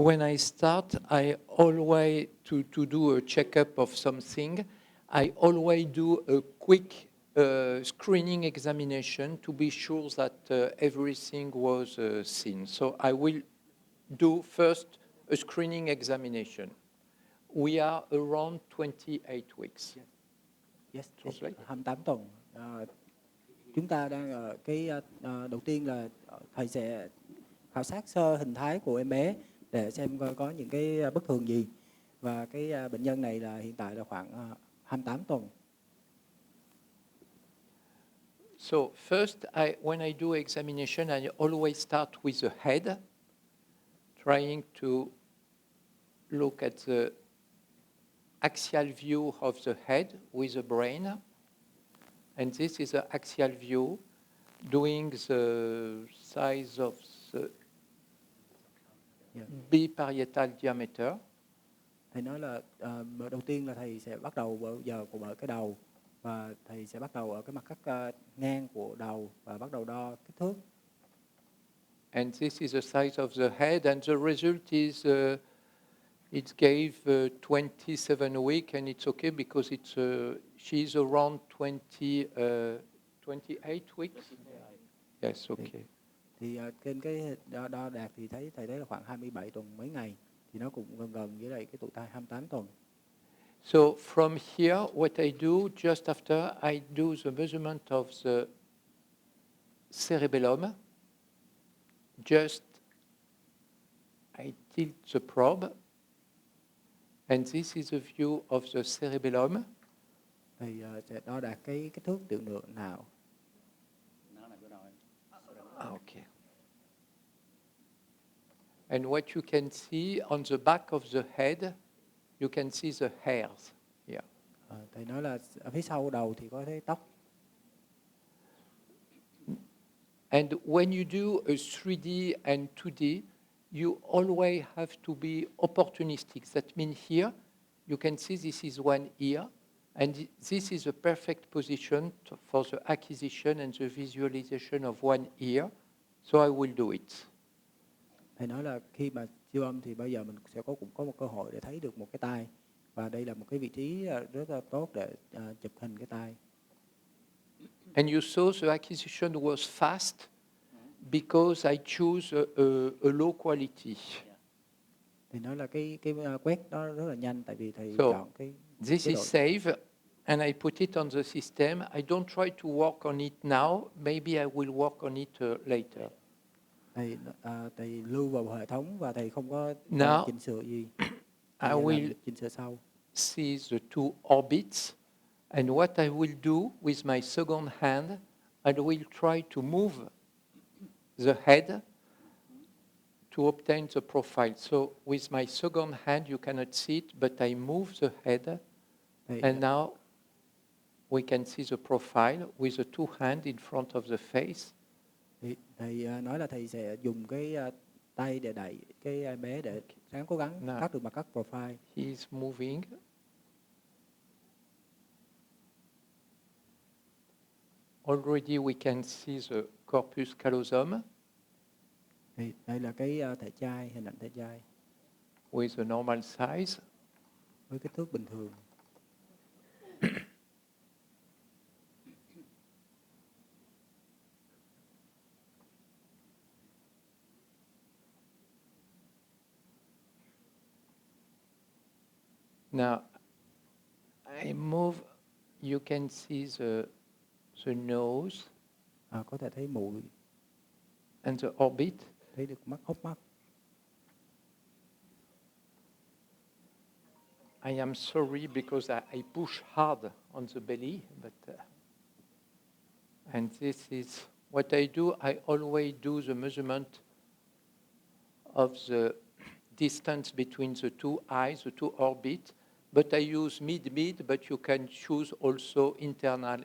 When I start, I always, to do a checkup of something, I always do a quick screening examination to be sure that everything was seen. So I will do first a screening examination. We are around 28 weeks. Yes, Translate. 28 tuần. Chúng ta đang ở đầu tiên là thầy sẽ khảo sát sơ hình thái của em bé để xem coi có những cái bất thường gì. Và cái bệnh nhân này là hiện tại là khoảng 28 tuần. So first, when I do examination, I always start with the head, trying to look at the axial view of the head with the brain. And this is the axial view, doing the size of the biparietal diameter. Thầy nói là đầu tiên là thầy sẽ bắt đầu bởi cái đầu, và thầy sẽ bắt đầu ở cái mặt cắt ngang của đầu và bắt đầu đo kích thước. And this is the size of the head, and the result is it gave 27 weeks, and it's okay because she's around 28 weeks. Yes, okay. Thì trên cái đo đạc thì thầy thấy là khoảng 27 tuần mấy ngày, thì nó cũng gần với lại cái tuổi thai 28 tuần. So from here, what I do just after, I do the measurement of the cerebellum. Just I tilt the probe, and this is a view of the cerebellum. Thì sẽ đo đạc cái kích thước tiểu lượng não. Okay. And what you can see on the back of the head, you can see the hairs here. Thầy nói là ở phía sau đầu thì có thấy tóc. And when you do a 3D and 2D, you always have to be opportunistic. That means here, you can see this is one ear, and this is a perfect position for the acquisition and the visualization of one ear. So I will do it. Thầy nói là khi mà siêu âm thì bây giờ mình cũng có một cơ hội để thấy được một cái tai, và đây là một cái vị trí rất là tốt để chụp hình cái tai. And you saw the acquisition was fast because I choose a low quality. Thì nói là cái quét nó rất là nhanh, tại vì thầy So chọn cái this is saved, and I put it on the system. I don't try to work on it now. Maybe I will work on it later. Thầy lưu vào hệ thống và thầy không có chỉnh sửa gì. I will chỉnh sửa sau. See the two orbits, and what I will do with my second hand, I will try to move the head to obtain the profile. So with my second hand, you cannot see it, but I move the head, and now we can see the profile with the two hands in front of the face. Thầy nói là thầy sẽ dùng cái tay để đẩy cái em bé để ráng cố gắng cắt được mặt cắt profile. He is moving. Already we can see the corpus callosum. Đây là cái thể chai, hình ảnh thể chai. With a normal size. Với kích thước bình thường. Now, I move, you can see the nose. Có thể thấy mũi. And the orbit. Thấy được hốc mắt. I am sorry because I push hard on the belly, but and this is what I do. I always do the measurement of the distance between the two eyes, the two orbits, but I use mid, but you can choose also internal.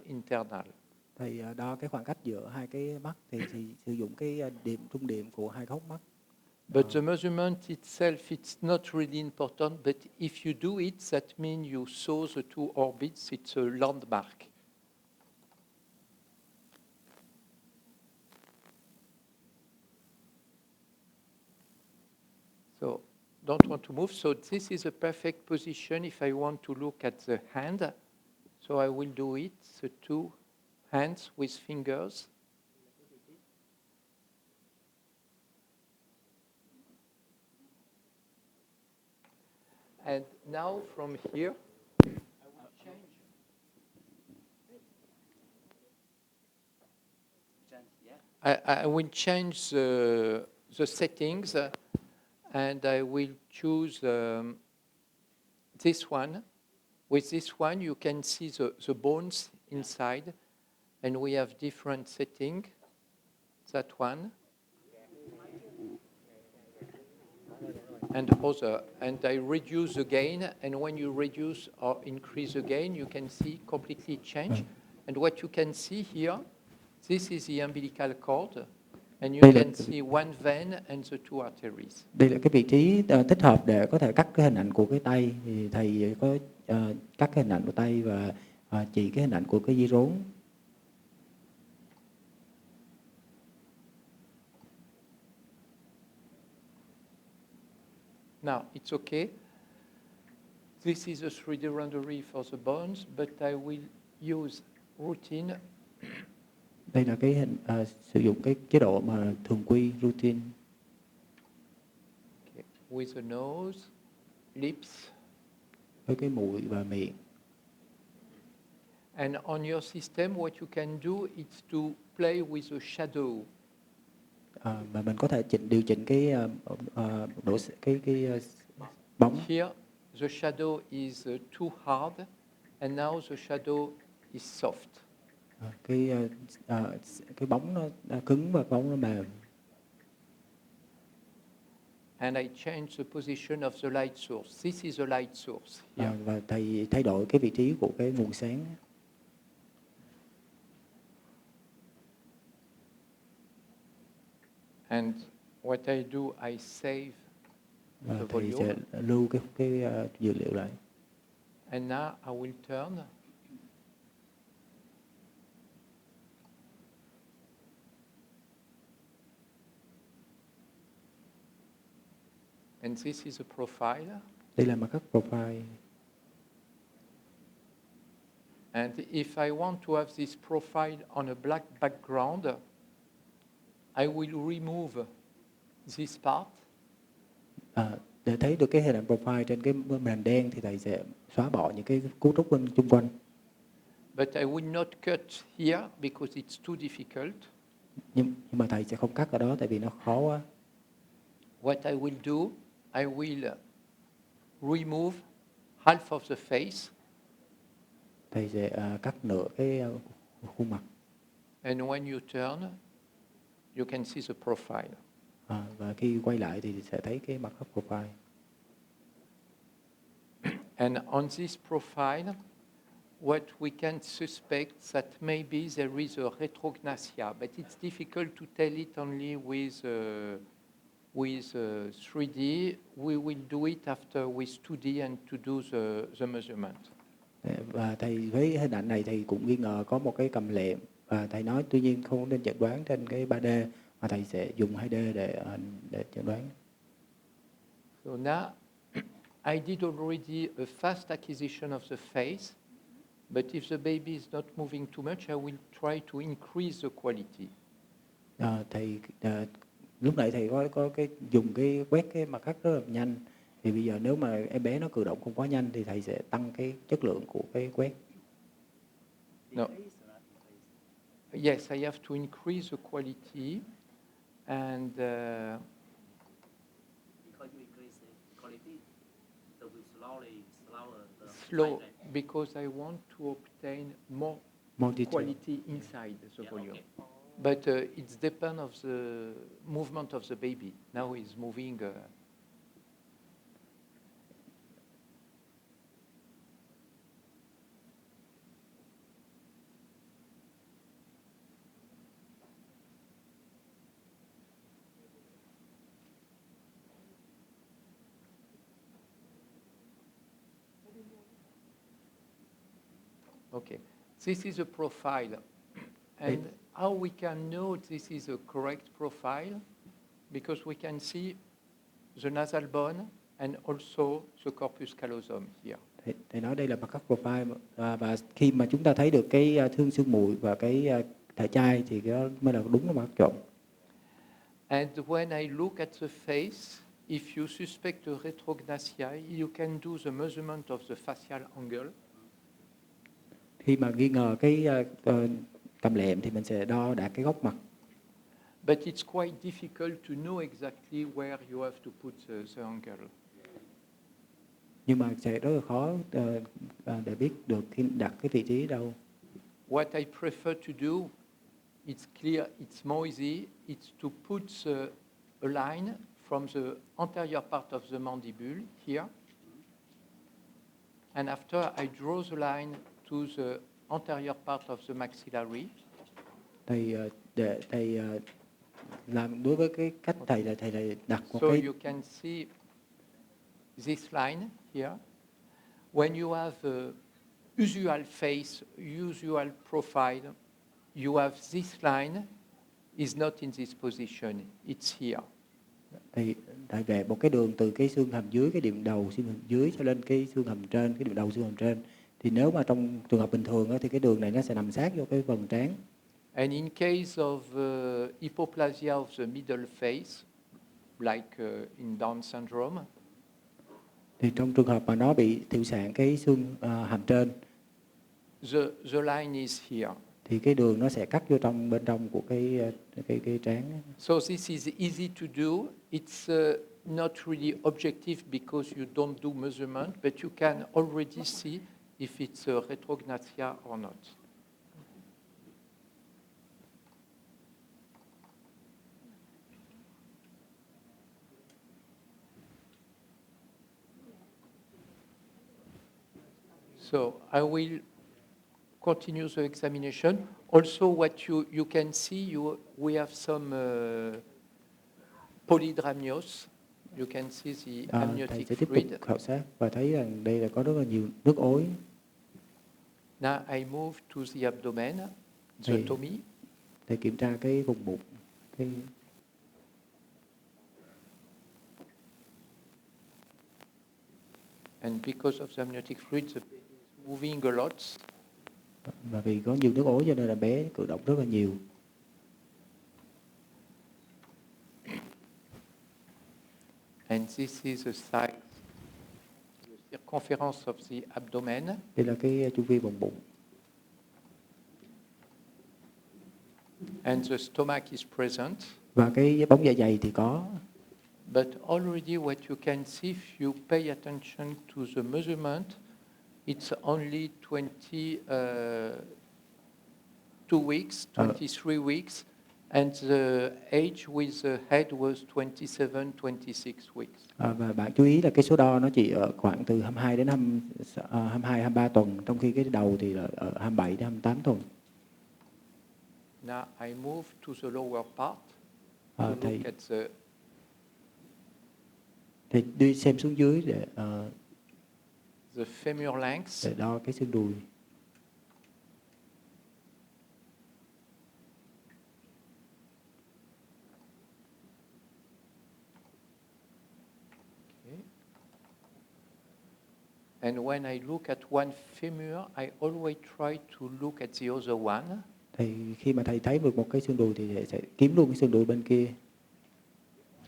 Thầy đo cái khoảng cách giữa hai cái mắt thì sử dụng cái trung điểm của hai hốc mắt. But the measurement itself, it's not really important, but if you do it, that means you saw the two orbits, it's a landmark. So don't want to move. So this is a perfect position if I want to look at the hand. So I will do it, the two hands with fingers. And now from here, I will change the settings and I will choose this one. With this one, you can see the bones inside, and we have different settings. That one. And other. And I reduce the gain, and when you reduce or increase the gain, you can see completely change. And what you can see here, this is the umbilical cord, and you can see one vein and the two arteries. Đây là cái vị trí thích hợp để có thể cắt cái hình ảnh của cái tay. Thì thầy có cắt cái hình ảnh của tay và chỉ cái hình ảnh của cái dây rốn. Now, it's okay. This is a 3D rendering for the bones, but I will use routine. Đây là cái hình sử dụng cái chế độ mà thường quy routine. Okay. With the nose, lips. Với cái mũi và miệng. And on your system, what you can do is to play with the shadow. Và mình có thể điều chỉnh cái bóng. Here, the shadow is too hard, and now the shadow is soft. Cái bóng nó cứng và bóng nó mềm. And I change the position of the light source. This is the light source. Và thầy thay đổi cái vị trí của cái nguồn sáng. And what I do, I save the thầy volume. sẽ lưu cái dữ liệu lại. And now I will turn. And this is a profile. Đây là mặt cắt profile. And if I want to have this profile on a black background, I will remove this part. Để thấy được cái hình ảnh profile trên cái màn đen thì thầy sẽ xóa bỏ những cái cấu trúc bên xung quanh. But I will not cut here because it's too difficult. Nhưng mà thầy sẽ không cắt ở đó tại vì nó khó quá. What I will do, I will remove half of the face. Thầy sẽ cắt nửa cái khuôn mặt. And when you turn, you can see the profile. Và khi quay lại thì sẽ thấy cái mặt cắt profile. And on this profile, what we can suspect that maybe there is a retrognathia, but it's difficult to tell it only with 3D. We will do it after with 2D and to do the measurement. Và thầy với hình ảnh này thầy cũng nghi ngờ có một cái cầm lệm và thầy nói tuy nhiên không nên chẩn đoán trên cái 3D mà thầy sẽ dùng 2D để chẩn đoán. So now I did already a fast acquisition of the face, but if the baby is not moving too much, I will try to increase the quality. Lúc nãy thầy có cái dùng cái quét cái mặt cắt rất là nhanh. Thì bây giờ nếu mà em bé nó cử động không quá nhanh thì thầy sẽ tăng cái chất lượng của cái quét. No. Yes, I have to increase the quality and because you increase the quality, so we slower the slow because I want to obtain more quality inside the volume. Okay. But it depends of the movement of the baby. Now he's moving. Okay, this is a profile. And how we can know this is a correct profile? Because we can see the nasal bone and also the corpus callosum here. Thầy nói đây là mặt cắt profile và khi mà chúng ta thấy được cái thương xương mụi và cái thể chai thì đó mới là đúng là mặt cắt trộn. And when I look at the face, if you suspect a retrognathia, you can do the measurement of the facial angle. Khi mà nghi ngờ cái tầm lẹm thì mình sẽ đo đạt cái góc mặt. But it's quite difficult to know exactly where you have to put the angle. Nhưng mà sẽ rất là khó để biết được khi đặt cái vị trí đâu. What I prefer to do, it's clear, it's more easy, it's to put a line from the anterior part of the mandible here. And after I draw the line to the anterior part of the maxillary. Để thầy làm đối với cái cách thầy là đặt một so cái. You can see this line here. When you have a usual face, usual profile, you have this line is not in this position, it's here. Thì thầy vẽ một cái đường từ cái xương hàm dưới, cái điểm đầu xương hàm dưới cho lên cái xương hàm trên, cái điểm đầu xương hàm trên. Thì nếu mà trong trường hợp bình thường thì cái đường này nó sẽ nằm sát vô cái vầng trán. And in case of hypoplasia of the middle face, like in Down syndrome, thì trong trường hợp mà nó bị thiểu sản cái xương hàm trên, the line is here. Thì cái đường nó sẽ cắt vô trong bên trong của cái trán. So this is easy to do. It's not really objective because you don't do measurement, but you can already see if it's a retrognathia or not. So I will continue the examination. Also, what you can see, we have some polydramnios. You can see the Thầy amniotic sẽ tiếp tục fluid. khảo sát và thấy rằng đây là có rất là nhiều nước ối. Now I move to the abdomen, the tummy. Thầy kiểm tra cái vùng bụng. And because of the amniotic fluid, the baby is moving a lot. Và vì có nhiều nước ối cho nên là bé cử động rất là nhiều. And this is the size, the circumference of the abdomen. Đây là cái chu vi vùng bụng. And the stomach is present. Và cái bóng dạ dày thì có. But already what you can see if you pay attention to the measurement, it's only 22 weeks, 23 weeks, and the age with the head was 27, 26 weeks. Và bạn chú ý là cái số đo nó chỉ ở khoảng từ 22 đến 22, 23 tuần, trong khi cái đầu thì là ở 27 đến 28 tuần. Now I move to the lower part to look at thì đi xem xuống dưới để the femur length. Để đo cái xương đùi. Okay. And when I look at one femur, I always try to look at the other one. Thì khi mà thầy thấy được một cái xương đùi thì thầy sẽ kiếm luôn cái xương đùi bên kia.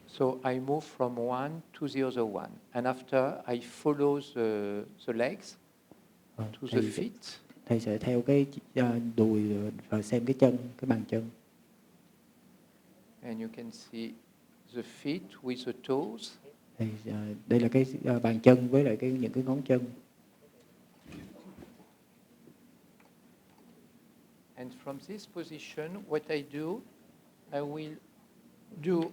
So I move from one to the other one, and after I follow the legs to the feet. Thầy sẽ theo cái đùi và xem cái chân, cái bàn chân. And you can see the feet with the toes. Thì đây là cái bàn chân với lại những cái ngón chân. And from this position, what I do, I will do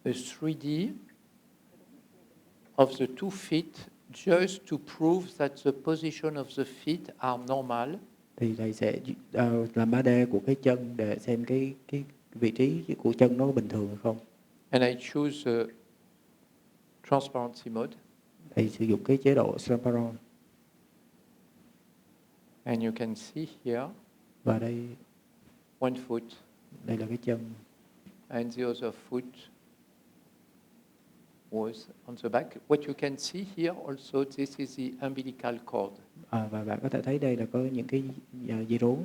a 3D of the two feet just to prove that the position of the feet are normal. Thì thầy sẽ làm 3D của cái chân để xem cái vị trí của chân nó có bình thường hay không. And I choose the transparency mode. Thầy sử dụng cái chế độ transparent. And you can see here. Và đây one foot. Đây là cái chân. And the other foot. was on the back. What you can see here also, this is the umbilical cord. Và bạn có thể thấy đây là có những cái dây rốn.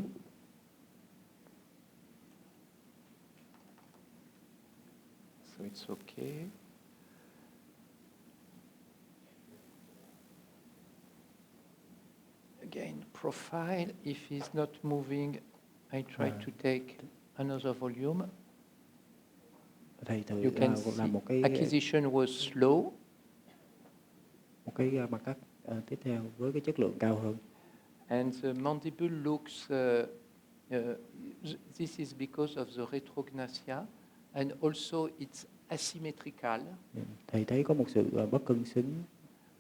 So it's okay. Again, profile. If he's not moving, I try to take another volume. Thầy thử You can làm see một cái acquisition was slow. một cái mặt cắt tiếp theo với cái chất lượng cao hơn. And the mandible looks, this is because of the retrognathia, and also it's asymmetrical. Thầy thấy có một sự bất cân xứng.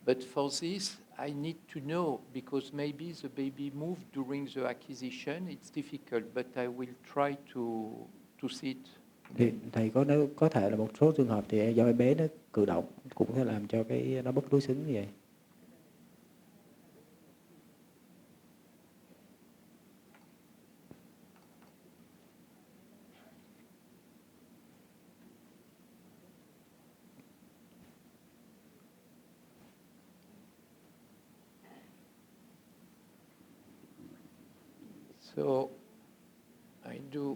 But for this, I need to know, because maybe the baby moved during the acquisition. It's difficult, but I will try to see it. Thì thầy có thể là một số trường hợp thì do em bé nó cử động cũng sẽ làm cho cái nó bất đối xứng như vậy. So I do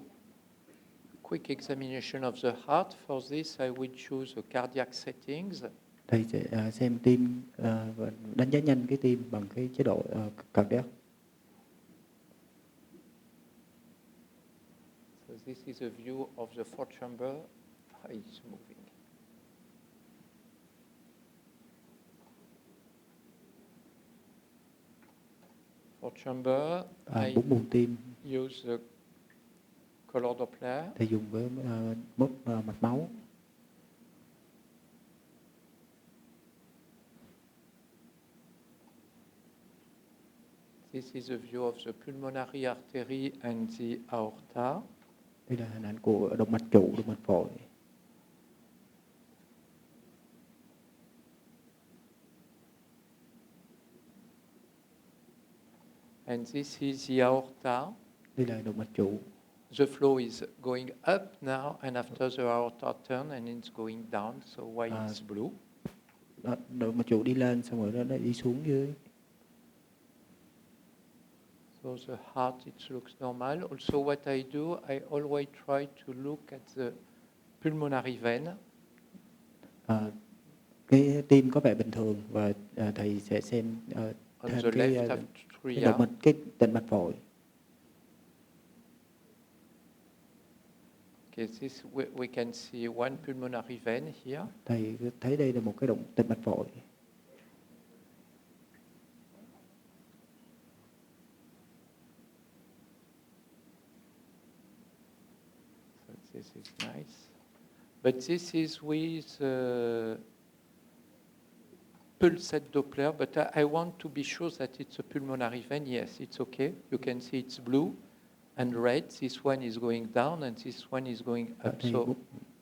quick examination of the heart. For this, I will choose the cardiac settings. Thầy sẽ xem tim và đánh giá nhanh cái tim bằng cái chế độ cardiac. So this is a view of the fourth chamber. How it's moving. Fourth chamber, I Bốn buồng tim. use the color Doppler. Thầy dùng với mốc mạch máu. This is a view of the pulmonary artery and the aorta. Đây là hình ảnh của động mạch trụ, động mạch phổi. And this is the aorta. Đây là động mạch trụ. The flow is going up now, and after the aorta turn, and it's going down. So why it's blue? Động mạch trụ đi lên, xong rồi nó đi xuống dưới. So the heart, it looks normal. Also what I do, I always try to look at the pulmonary vein. Cái tim có vẻ bình thường và thầy sẽ xem On thêm the cái left động atria. mạch, cái tĩnh mạch phổi. Okay, this we can see one pulmonary vein here. Thầy thấy đây là một cái tĩnh mạch phổi. So this is nice. But this is with pulsate Doppler, but I want to be sure that it's a pulmonary vein. Yes, it's okay. You can see it's blue and red. This one is going down and this one is going up. So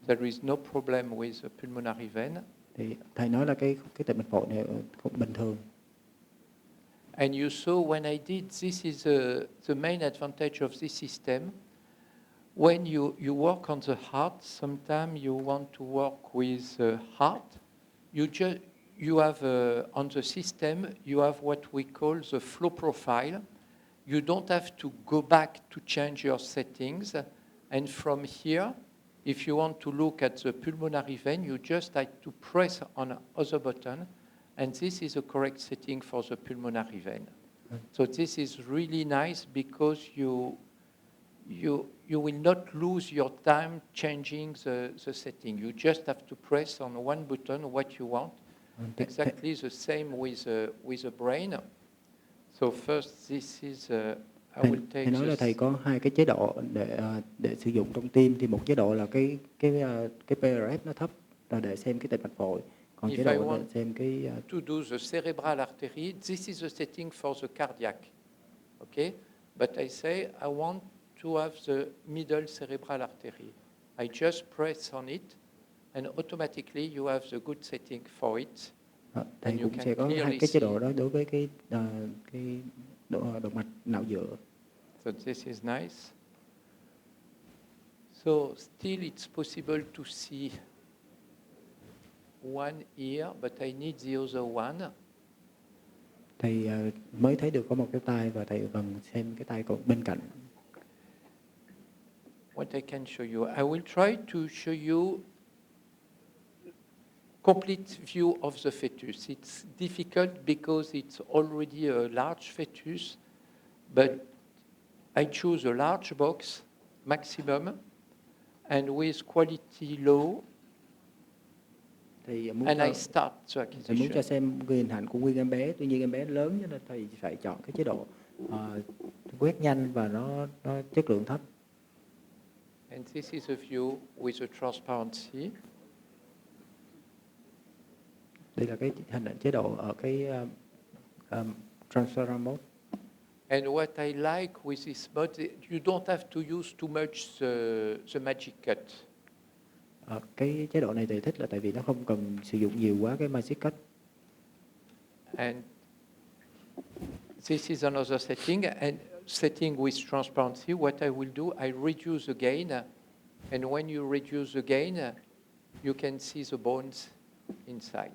there is no problem with the pulmonary vein. Thì thầy nói là cái tĩnh mạch phổi này cũng bình thường. And you saw when I did, this is the main advantage of this system. When you work on the heart, sometimes you want to work with the heart. You have on the system, you have what we call the flow profile. You don't have to go back to change your settings. And from here, if you want to look at the pulmonary vein, you just have to press on other button. And this is the correct setting for the pulmonary vein. So this is really nice because you will not lose your time changing the setting. You just have to press on one button what you want. Exactly the same with the brain. So first, this is I will take. Thầy nói là thầy có hai cái chế độ để sử dụng trong tim, thì một chế độ là cái PRF nó thấp là để xem cái tĩnh mạch phổi, còn chế độ để xem cái to do the cerebral artery, this is the setting for the cardiac. Okay, but I say I want to have the middle cerebral artery. I just press on it, and automatically you have the good setting for it. Thầy cũng sẽ có hai cái chế độ đó đối với cái động mạch não giữa. So this is nice. So still it's possible to see one here, but I need the other one. Thầy mới thấy được có một cái tay và thầy cần xem cái tay còn bên cạnh. What I can show you, I will try to show you complete view of the fetus. It's difficult because it's already a large fetus, but I choose a large box maximum and with quality low, Thầy and I start the thầy muốn acquisition. cho xem cái hình ảnh của nguyên em bé, tuy nhiên em bé lớn cho nên thầy phải chọn cái chế độ quét nhanh và nó chất lượng thấp. And this is a view with a transparency. Đây là cái hình ảnh chế độ ở cái transparent mode. And what I like with this mode, you don't have to use too much the magic cut. Cái chế độ này thầy thích là tại vì nó không cần sử dụng nhiều quá cái magic cut. And this is another setting. And setting with transparency, what I will do, I reduce again. And when you reduce again, you can see the bones inside.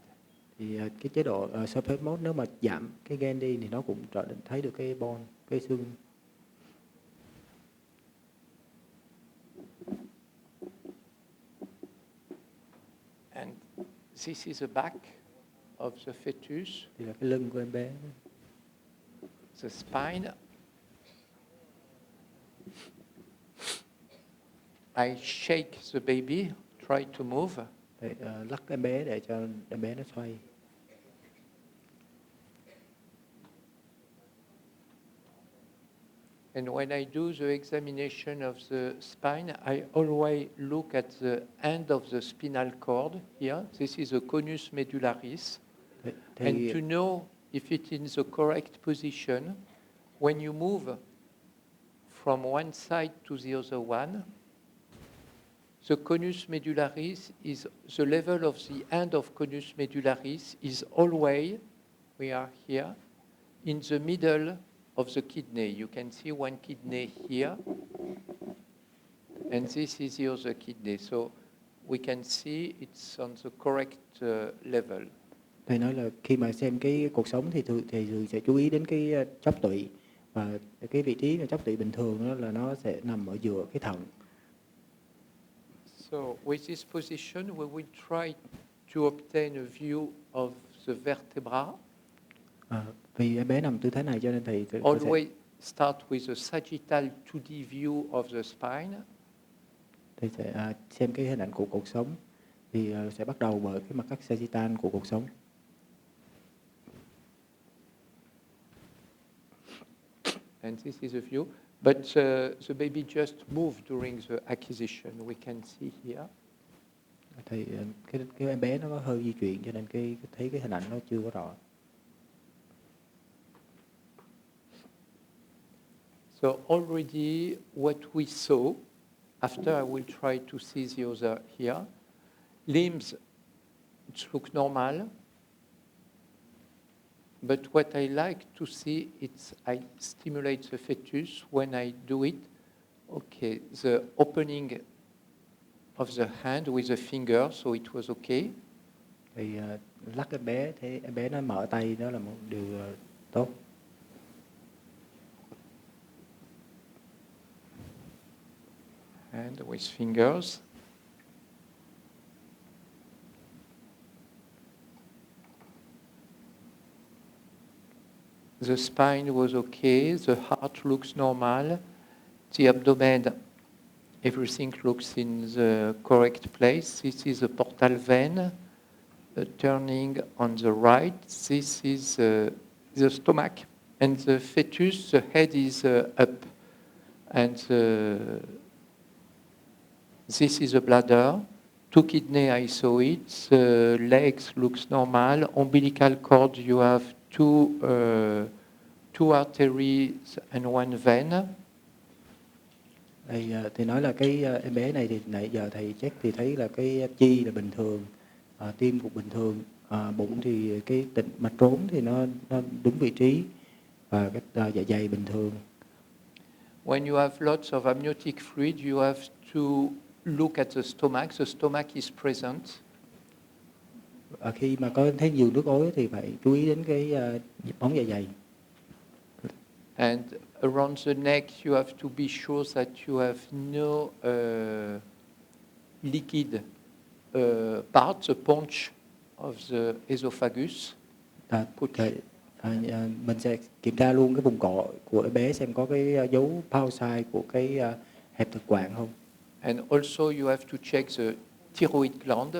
Thì cái chế độ surface mode nếu mà giảm cái gain đi thì nó cũng trở nên thấy được cái bone, cái xương. And this is the back of the fetus. Thì là cái lưng của em bé. The spine. I shake the baby, try to move. Để lắc em bé để cho em bé nó xoay. And when I do the examination of the spine, I always look at the end of the spinal cord here. This is the conus medullaris. And to know if it's in the correct position, when you move from one side to the other one, the conus medullaris is the level of the end of conus medullaris is always, we are here, in the middle of the kidney. You can see one kidney here, and this is the other kidney. So we can see it's on the correct level. Thầy nói là khi mà xem cái cuộc sống thì thường sẽ chú ý đến cái chóp tụy, và cái vị trí mà chóp tụy bình thường đó là nó sẽ nằm ở giữa cái thận. So with this position, we will try to obtain a view of the vertebra. Vì em bé nằm tư thế này cho nên thầy Always start with a sagittal 2D view of the spine. Thầy sẽ xem cái hình ảnh của cuộc sống, thì sẽ bắt đầu bởi cái mặt cắt sagittal của cuộc sống. And this is a view. But the baby just moved during the acquisition. We can see here. Thì cái em bé nó có hơi di chuyển cho nên thấy cái hình ảnh nó chưa có rõ. So already what we saw, after I will try to see the other here, limbs look normal. But what I like to see is I stimulate the fetus when I do it. Okay, the opening of the hand with the finger, so it was okay. Thì lắc em bé, thế em bé nó mở tay, đó là một điều tốt. And with fingers. The spine was okay, the heart looks normal, the abdomen, everything looks in the correct place. This is the portal vein, turning on the right. This is the stomach, and the fetus, the head is up. And this is the bladder. 2 kidney, I saw it. The legs looks normal. Umbilical cord, you have 2 arteries and 1 vein. Thì nói là cái em bé này thì nãy giờ thầy check thì thấy là cái chi là bình thường, tim cũng bình thường, bụng thì cái tĩnh mạch rốn thì nó đúng vị trí, và cái dạ dày bình thường. When you have lots of amniotic fluid, you have to look at the stomach. The stomach is present. Khi mà có thấy nhiều nước ối thì phải chú ý đến cái bóng dạ dày. And around the neck, you have to be sure that you have no liquid part, the paunch of the esophagus. Mình sẽ kiểm tra luôn cái vùng cổ của em bé xem có cái dấu pouch size của cái hẹp thực quản không. And also you have to check the thyroid gland.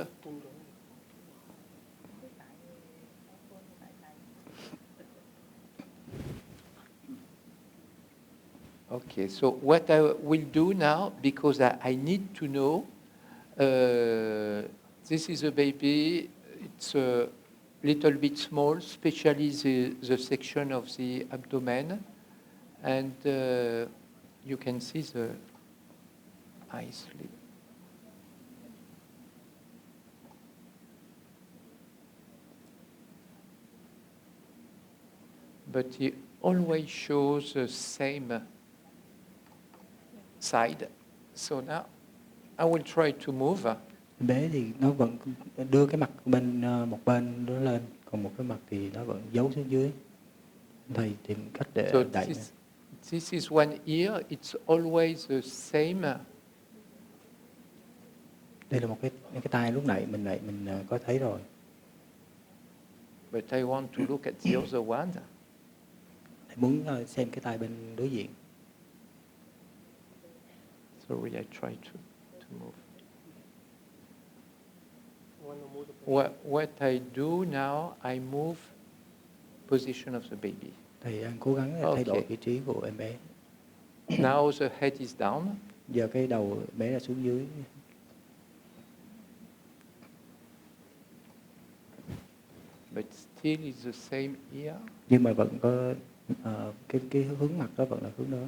Okay, so what I will do now, because I need to know, this is a baby, it's a little bit small, especially the section of the abdomen, and you can see the eyes. But he always shows the same side. So now I will try to move. Em bé thì nó vẫn đưa cái mặt bên một bên nó lên, còn một cái mặt thì nó vẫn giấu xuống dưới. Thầy tìm cách để So đẩy. this is one ear. It's always the same. Đây là một cái tai lúc nãy mình có thấy rồi. But I want to look at the other one. Thầy muốn xem cái tai bên đối diện. Sorry, I try to move. What I do now, I move position of the baby. Thầy đang cố gắng thay đổi vị trí của em bé. Now the head is down. Giờ cái đầu bé là xuống dưới. But still is the same ear. Nhưng mà vẫn có cái hướng mặt đó vẫn là hướng đó.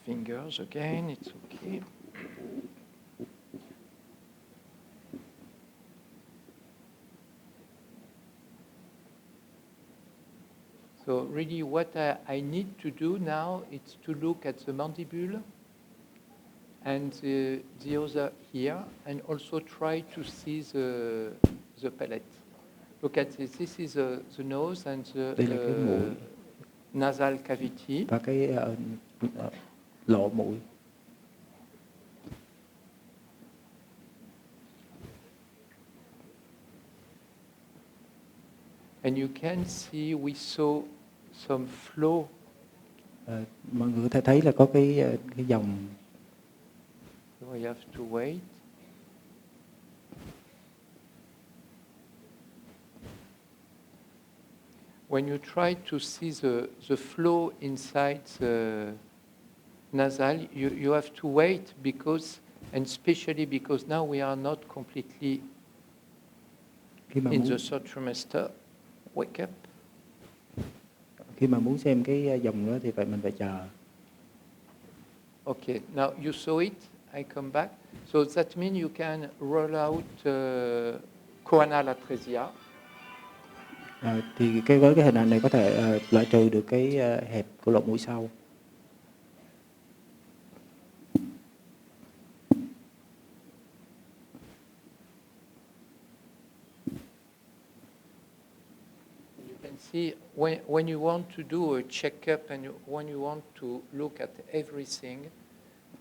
Fingers again, it's okay. So really what I need to do now is to look at the mandible and the other here, and also try to see the palate. Look at this. This is the nose and the nasal cavity. Và cái lỗ mũi. And you can see we saw some flow. Mọi người có thể thấy là có cái dòng. So we have to wait. When you try to see the flow inside the nasal, you have to wait because, and especially because now we are not completely in the third trimester. Wake up. Khi mà muốn xem cái dòng đó thì mình phải chờ. Okay, now you saw it. I come back. So that means you can roll out choanal atresia. Thì với cái hình ảnh này có thể loại trừ được cái hẹp của lỗ mũi sau. See, when you want to do a checkup and when you want to look at everything,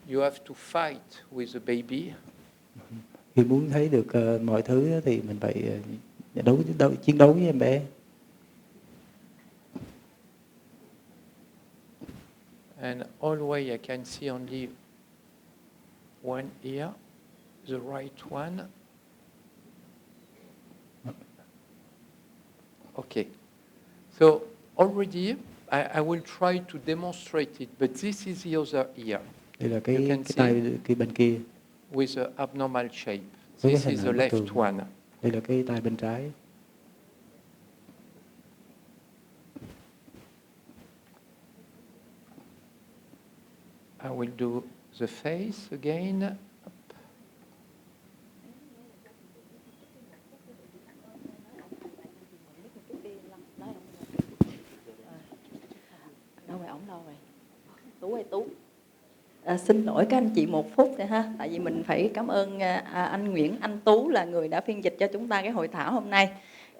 you have to fight with the baby. Khi muốn thấy được mọi thứ thì mình phải chiến đấu với em bé. And always I can see only one ear, the right one. Okay. So already I will try to demonstrate it, but this is the other ear Đây là You cái can tay cái bên kia with an abnormal shape. với cái This hình is the ảnh bất left thường. one. Đây là cái tay bên trái. I will do the face again. Đâu rồi, ổng đâu rồi? Tú ơi, Tú. Xin lỗi các anh chị một phút thôi ha, tại vì mình phải cảm ơn anh Nguyễn Anh Tú là người đã phiên dịch cho chúng ta cái hội thảo hôm nay.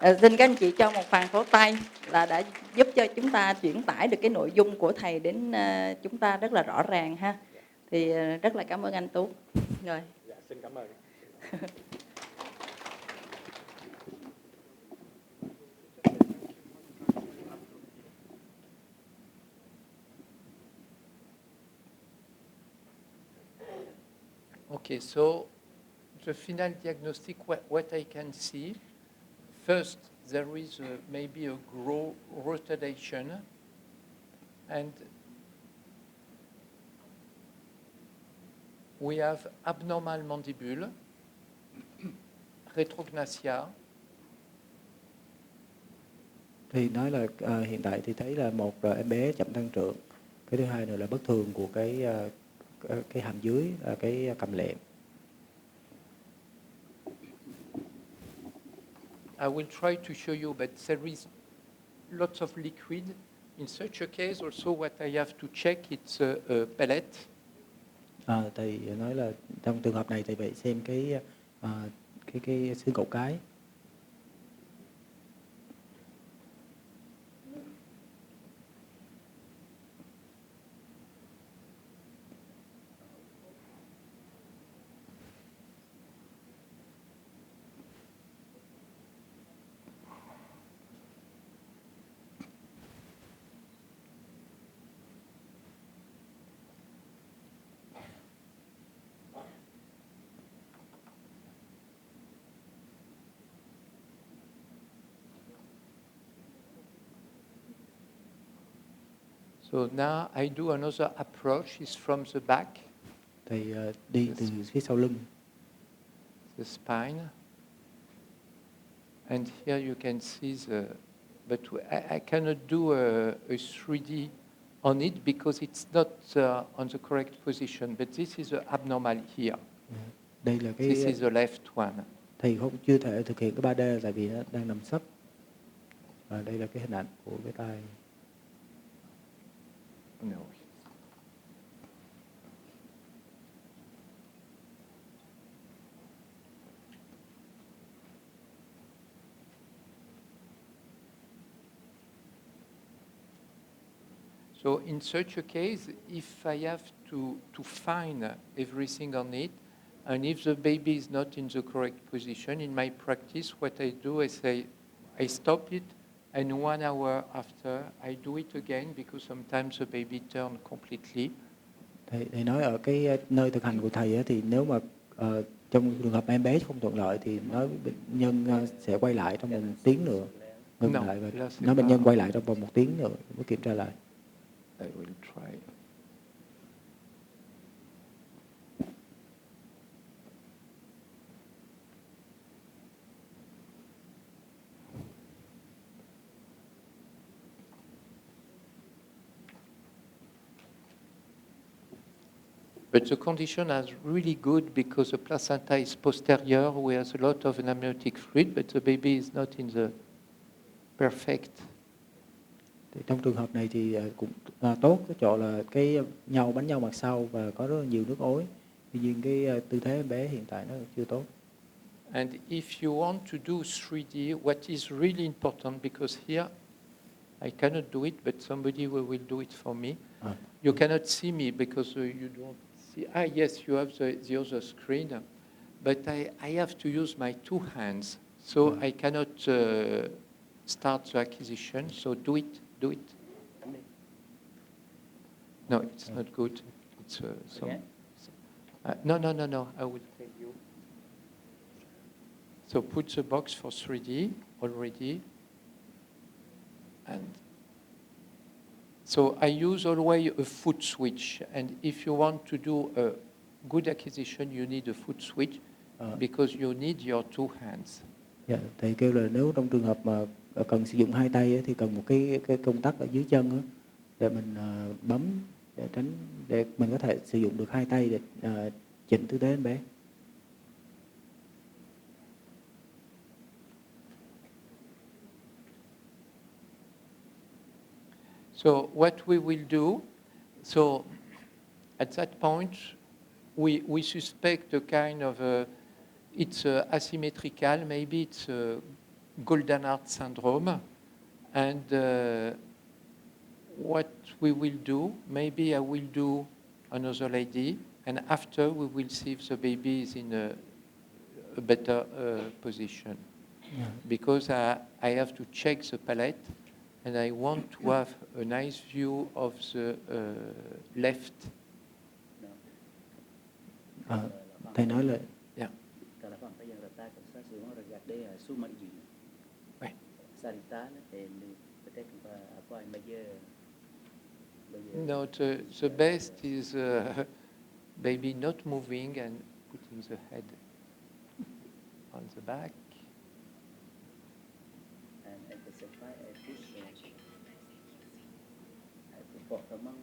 Xin các anh chị cho một tràng pháo tay là đã giúp cho chúng ta chuyển tải được cái nội dung của thầy đến chúng ta rất là rõ ràng ha. Thì rất là cảm ơn anh Tú. Rồi. Dạ, xin cảm ơn. Okay, so the final diagnostic, what I can see, first there is maybe a rotation, and we have abnormal mandibule, retrognathia. Thì nói là hiện tại thì thấy là một em bé chậm tăng trưởng. Cái thứ hai nữa là bất thường của cái hàm dưới, cái cầm lệm. I will try to show you, but there is lots of liquid. In such a case, also what I have to check, it's a pellet. Thầy nói là trong trường hợp này thầy phải xem cái xương cổ cái. So now I do another approach, is from the back. Thầy đi từ phía sau lưng. The spine. And here you can see but I cannot do a 3D on it because it's not on the correct position, but this is abnormal here. Đây là This is the left one. Thầy chưa thể thực hiện cái 3D tại vì nó đang nằm sấp. Và đây là cái hình ảnh của cái tay. No. So in such a case, if I have to find everything on it, and if the baby is not in the correct position, in my practice, what I do is I stop it, and 1 hour after, I do it again, because sometimes the baby turns completely. Thầy nói ở cái nơi thực hành của thầy ấy, thì nếu mà trong trường hợp em bé không thuận lợi thì nói bệnh nhân sẽ quay lại trong vòng 1 tiếng nữa. Ngừng lại và nói bệnh nhân quay lại trong vòng 1 tiếng nữa mới kiểm tra lại. I will try. But the condition is really good because the placenta is posterior, where there's a lot of amniotic fluid, but the baby is not in the perfect. Thì trong trường hợp này thì cũng tốt cái chỗ là cái bánh nhau mặt sau và có rất là nhiều nước ối. Tuy nhiên cái tư thế em bé hiện tại nó chưa tốt. And if you want to do 3D, what is really important, because here I cannot do it, but somebody will do it for me. You cannot see me because you don't see. Yes, you have the other screen, but I have to use my 2 hands, so I cannot start the acquisition. So do it. No, it's not good. It's no. I will tell you. So put the box for 3D already, and So I use always a foot switch, and if you want to do a good acquisition, you need a foot switch because you need your two hands. Dạ, thầy kêu là nếu trong trường hợp mà cần sử dụng hai tay ấy, thì cần một cái công tắc ở dưới chân ấy, để mình bấm để mình có thể sử dụng được hai tay để chỉnh tư thế em bé. So what we will do, so at that point, we suspect a kind of it's asymmetrical, maybe it's a golden heart syndrome, and what we will do, maybe I will do another lady, and after we will see if the baby is in a better position. Yeah. Because I have to check the palate, and I want to have a nice view of the left. Thầy nói là Yeah. Kalau faham apa yang rata kan saya semua regard dia suma ini. Ouais. Sarita et peut-être apa yang meilleur. No, the best is baby not moving and putting the head on the back. And at the same time, I put among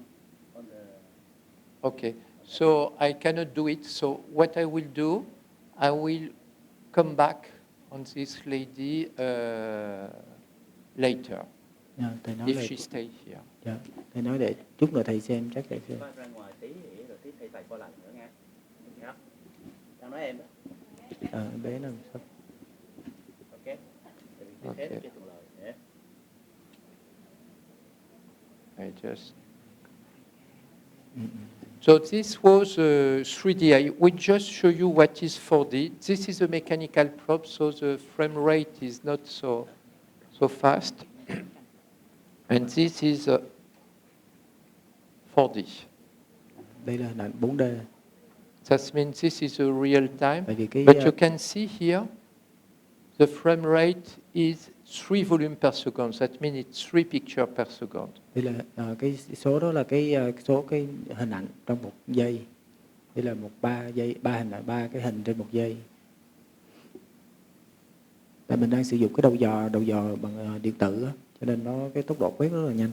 on the. Okay, so I cannot do it. So what I will do, I will come back on this lady later, thầy nói if là she stay here. dạ, thầy nói để chút nữa thầy xem chắc thầy xem. Ra ngoài tí rồi tí thầy qua lại nữa nghe. Nhá. Đang nói em đó. Em bé nó sắp. Ok. Okay. Thế thuận lợi. Yeah. I just. So this was 3D. I will just show you what is 4D. This is a mechanical prop, so the frame rate is not so fast. And this is 4D. Đây là hình ảnh 4D. That means this is a real time. Cái, But you can see here, the frame rate is 3 volumes per second. That means it's 3 pictures per second. Đây là cái số đó là cái số cái hình ảnh trong một giây. Đây là ba cái hình trên một giây. Tại mình đang sử dụng cái đầu dò bằng điện tử đó, cho nên nó cái tốc độ quét rất là nhanh.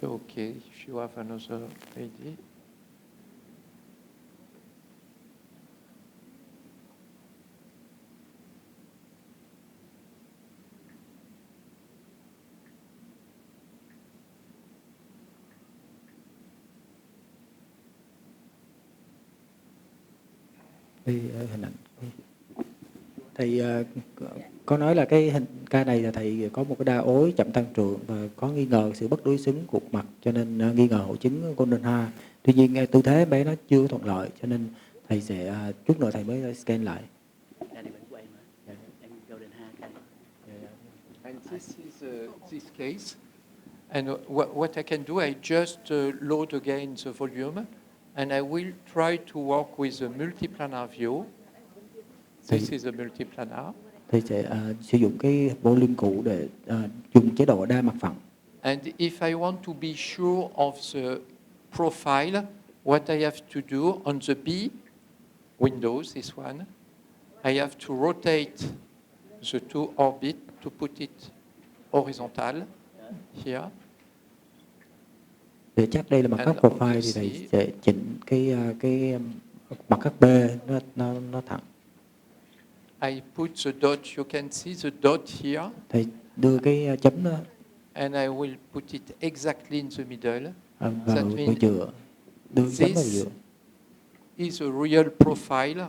So, okay, if you have another lady. Đây hình ảnh. Thầy có nói là cái ca này là thầy có một cái đa ối chậm tăng trưởng và có nghi ngờ sự bất đối xứng cột mặt, cho nên nghi ngờ hội chứng Golden Hair. Tuy nhiên tư thế bé nó chưa thuận lợi, cho nên thầy sẽ chút nữa thầy mới scan lại. And this is this case. And what I can do, I just load again the volume, and I will try to work with a multiplanar view. This is a multiplanar. Thầy sẽ sử dụng cái volume cũ để dùng chế độ đa mặt phẳng. And if I want to be sure of the profile, what I have to do on the B windows, this one, I have to rotate the two orbits to put it horizontal here. Để chắc đây là mặt cắt profile thì thầy sẽ chỉnh cái mặt cắt B nó thẳng. I put the dot, you can see the dot here. Thầy đưa cái chấm đó. And I will put it exactly in the middle. Vào giữa. Đưa chấm vào giữa. Is a real profile.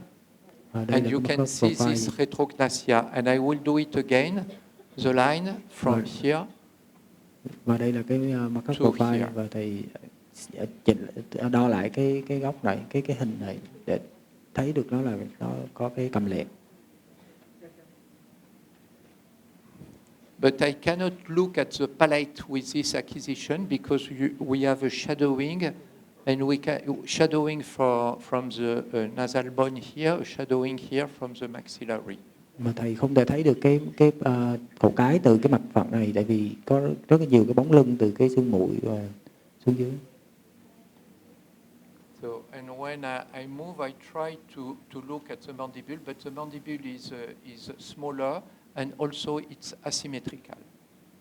And you can see this retrognathia. And I will do it again, the line from here. Và đây là cái mặt cắt profile và thầy chỉnh đo lại cái góc này, cái hình này để thấy được nó có cái cầm lẹt. But I cannot look at the palate with this acquisition because we have a shadowing, and we can shadowing from the nasal bone here, a shadowing here from the maxillary. Mà thầy không thể thấy được cái cổ cái từ cái mặt phẳng này, tại vì có rất là nhiều cái bóng lưng từ cái xương mũi và xuống dưới. So, and when I move, I try to look at the mandible, but the mandible is smaller and also it's asymmetrical.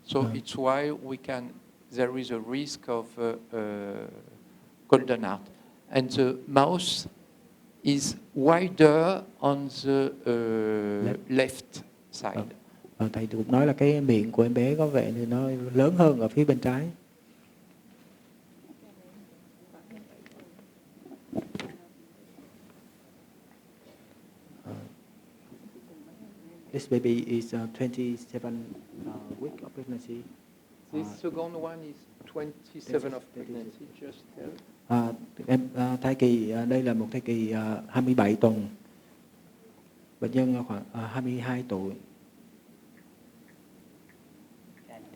So it's why there is a risk of golden heart. And the mouth is wider on the left side. Thầy cũng nói là cái miệng của em bé có vẻ thì nó lớn hơn ở phía bên trái. This baby is 27 week of pregnancy. This second one is 27 of pregnancy, just tell. Thai kỳ đây là một thai kỳ 27 tuần. Bệnh nhân khoảng 22 tuổi.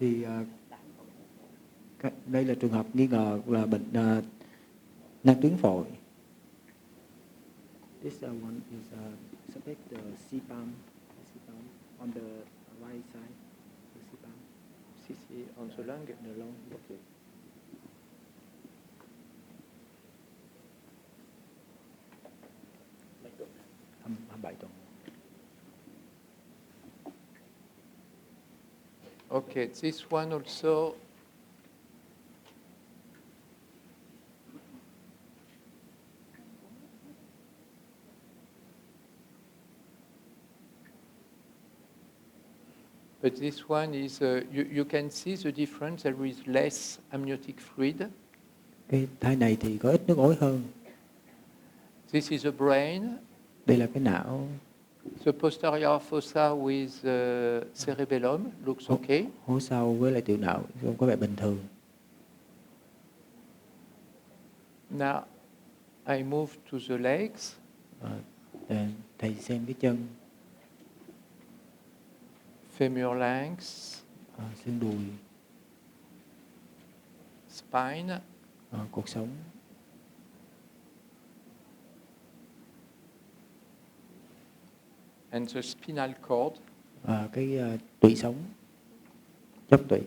Thì đây là trường hợp nghi ngờ là bệnh nang tuyến phổi. This one is suspect CPAM on the right side. CPAM. CC on the lung. Okay. Okay, this one also. But this one is, you can see the difference, there is less amniotic fluid. Cái thai này thì có ít nước ối hơn. This is the brain. Đây là cái não. The posterior fossa with cerebellum looks okay. Hố sau với lại tiểu não có vẻ bình thường. Now I move to the legs. Thầy xem cái chân. Femur larynx. Xương đùi. Spine. Cột sống. And the spinal cord. Cái tủy sống, chóp tủy.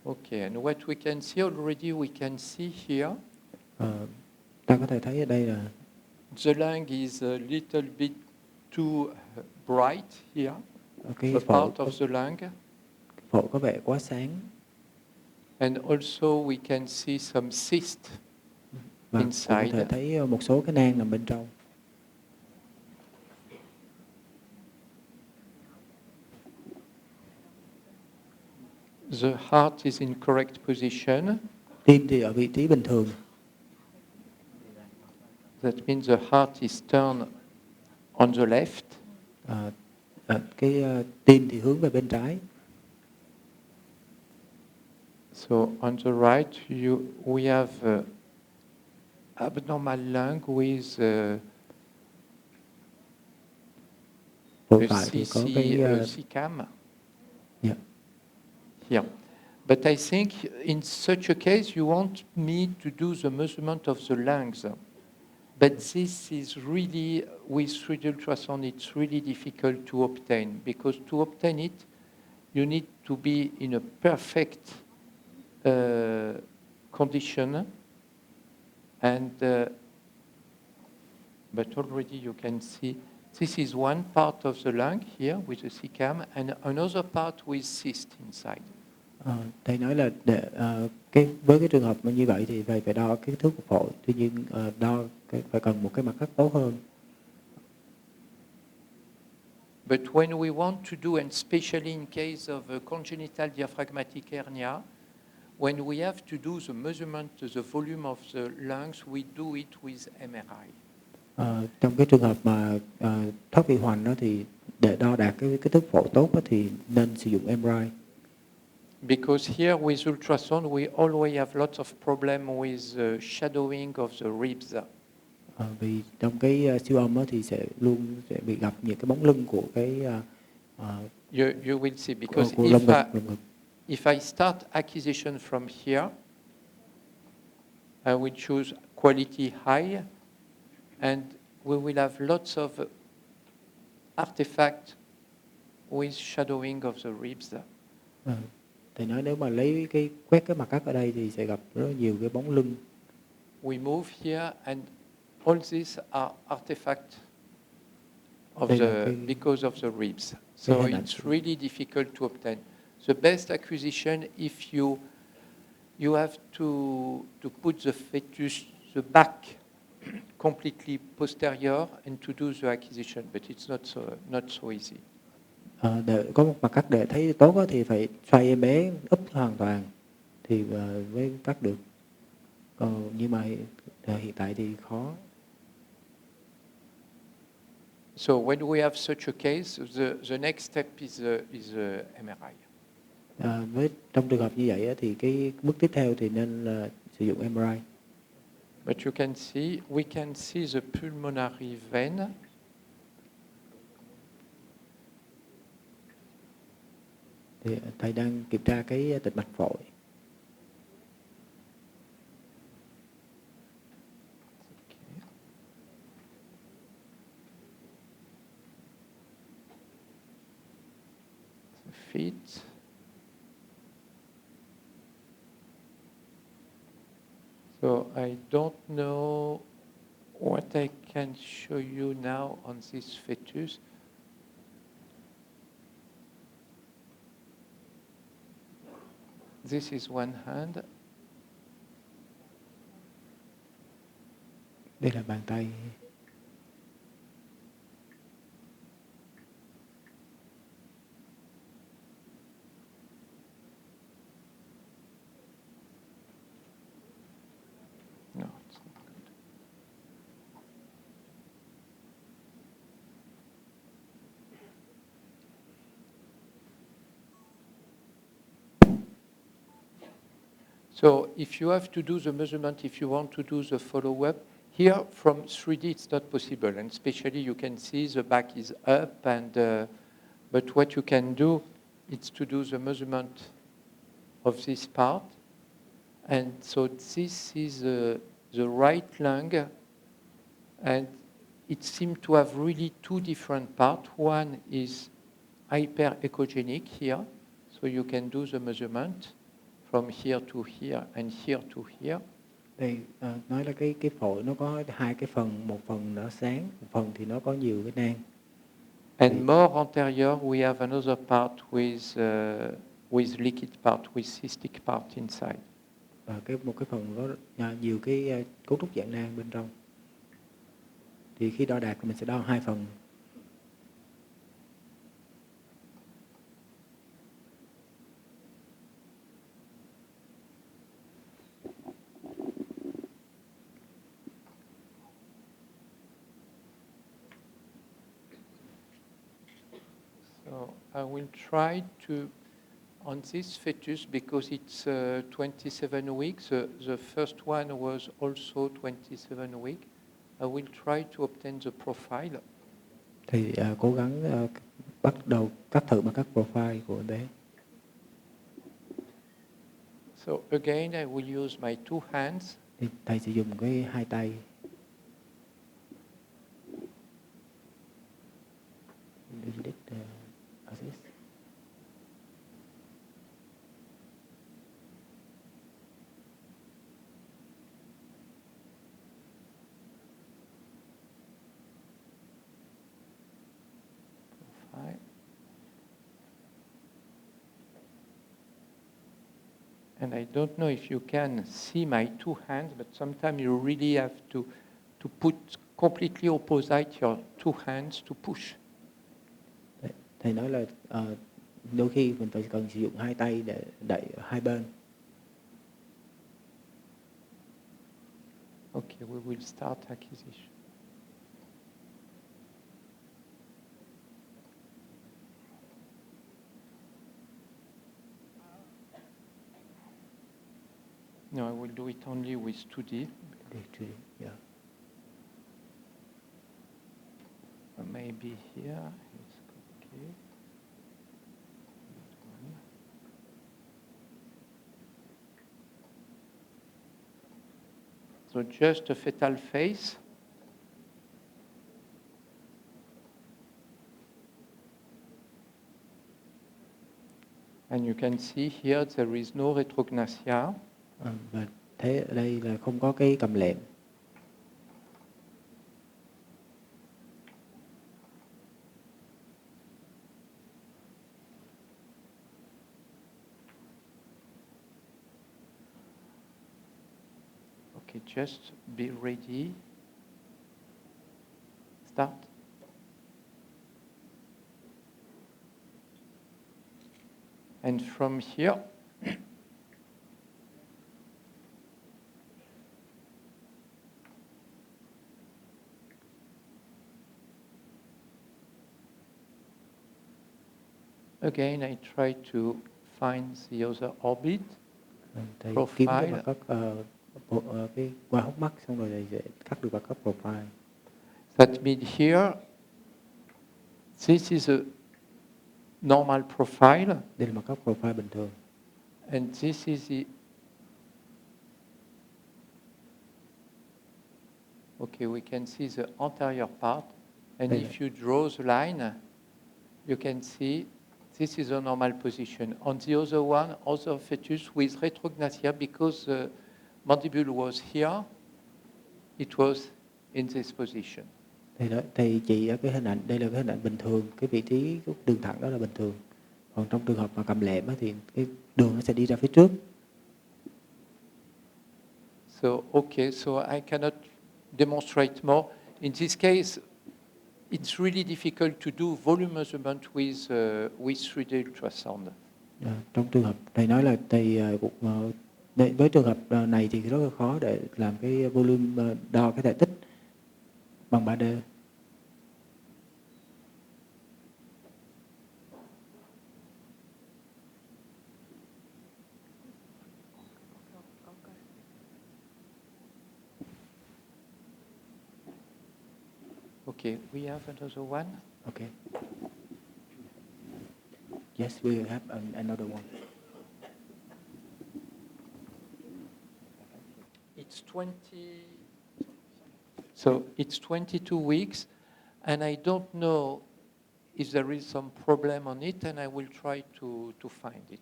Okay, and what we can see already, we can see here. Ta có thể thấy ở đây là the lung is a little bit too bright here. Okay, the part of the lung. Phổi có vẻ quá sáng. And also we can see some cyst. Và inside. có thể thấy một số cái nang nằm bên trong. The heart is in correct position. Tim thì ở vị trí bình thường. That means the heart is turned on the left. Cái tim thì hướng về bên trái. So on the right, we have abnormal lung with phải thì có cái CCAM. Yeah. Here. But I think in such a case, you want me to do the measurement of the lungs. But this is really, with 3D ultrasound, it's really difficult to obtain, because to obtain it, you need to be in a perfect condition. And but already you can see, this is one part of the lung here with the CCAM, and another part with cyst inside. Thầy nói là với cái trường hợp như vậy thì phải đo cái thước của phổi, tuy nhiên đo phải cần một cái mặt cắt tốt hơn. But when we want to do, and especially in case of a congenital diaphragmatic hernia, when we have to do the measurement of the volume of the lungs, we do it with MRI. Trong cái trường hợp mà thoát vị hoành đó thì để đo đạt cái thước phổi tốt đó thì nên sử dụng MRI. Because here with ultrasound we always have lots of problem with the shadowing of the ribs. Vì trong cái siêu âm á, thì sẽ bị gặp những cái bóng lưng của cái You will see, because của lồng ngực. if I start acquisition from here, I will choose quality high, and we will have lots of artifact with shadowing of the ribs. Thầy nói nếu mà lấy quét cái mặt cắt ở đây thì sẽ gặp rất nhiều cái bóng lưng. We move here, and all these are artifacts of because of the ribs. So it's really difficult to obtain. The best acquisition, if you have to put the fetus, the back completely posterior, and to do the acquisition, but it's not so easy. Để có một mặt cắt để thấy tốt đó, thì phải xoay em bé úp hoàn toàn thì mới cắt được. Nhưng mà hiện tại thì khó. So when we have such a case, the next step is the MRI. Trong trường hợp như vậy á, thì cái bước tiếp theo thì nên là sử dụng MRI. But we can see the pulmonary vein. Thì thầy đang kiểm tra cái tĩnh mạch phổi. Feet. So I don't know what I can show you now on this fetus. This is one hand. Đây là bàn tay. No, it's not good. So if you have to do the measurement, if you want to do the follow-up, here from 3D it's not possible, and especially you can see the back is up, and but what you can do is to do the measurement of this part, and so this is the right lung, and it seems to have really two different parts. One is hyper-echogenic here, so you can do the measurement from here to here and here to here. Đây nói là cái phổi nó có hai cái phần, một phần nó sáng, một phần thì nó có nhiều cái nang. And more anterior, we have another part with liquid part, with cystic part inside. Và một cái phần có nhiều cái cấu trúc dạng nang bên trong. Thì khi đo đạc thì mình sẽ đo hai phần. So I will try to, on this fetus, because it's 27 weeks, the first one was also 27 weeks, I will try to obtain the profile. Thì cố gắng bắt đầu cắt thử bằng các profile của em bé. So again, I will use my two hands. Thì thầy sẽ dùng cái hai tay. And I don't know if you can see my two hands, but sometimes you really have to put completely opposite your two hands to push. Thầy nói là đôi khi mình phải cần sử dụng hai tay để đẩy hai bên. Okay, we will start acquisition. No, I will do it only with 2D. Yeah. So maybe here it's okay. So just a fetal face. And you can see here there is no retrognathia. Và thế ở đây là không có cái cầm lệm. Okay, just be ready. Start. And from here, again, I try to find the other orbit. Thầy Profile. kiếm cái bằng cấp cái qua hốc mắt xong rồi thầy sẽ cắt được bằng cấp profile. That means here, this is a normal profile. Đây là bằng cấp profile bình thường. And this is the... Okay, we can see the anterior part. And if you draw the line, you can see this is a normal position. On the other one, other fetus with retrognathia, because the mandible was here, it was in this position. Thầy chỉ ở cái hình ảnh, đây là cái hình ảnh bình thường, cái vị trí đường thẳng đó là bình thường. Còn trong trường hợp mà cầm lệm thì cái đường nó sẽ đi ra phía trước. So, okay, so I cannot demonstrate more. In this case, it's really difficult to do volume measurement with 3D ultrasound. Trong trường hợp thầy nói là thầy với trường hợp này thì rất là khó để làm cái volume đo cái thể tích bằng 3D. Okay, we have another one. Okay. Yes, we have another one. It's 22 weeks, and I don't know if there is some problem on it, and I will try to find it.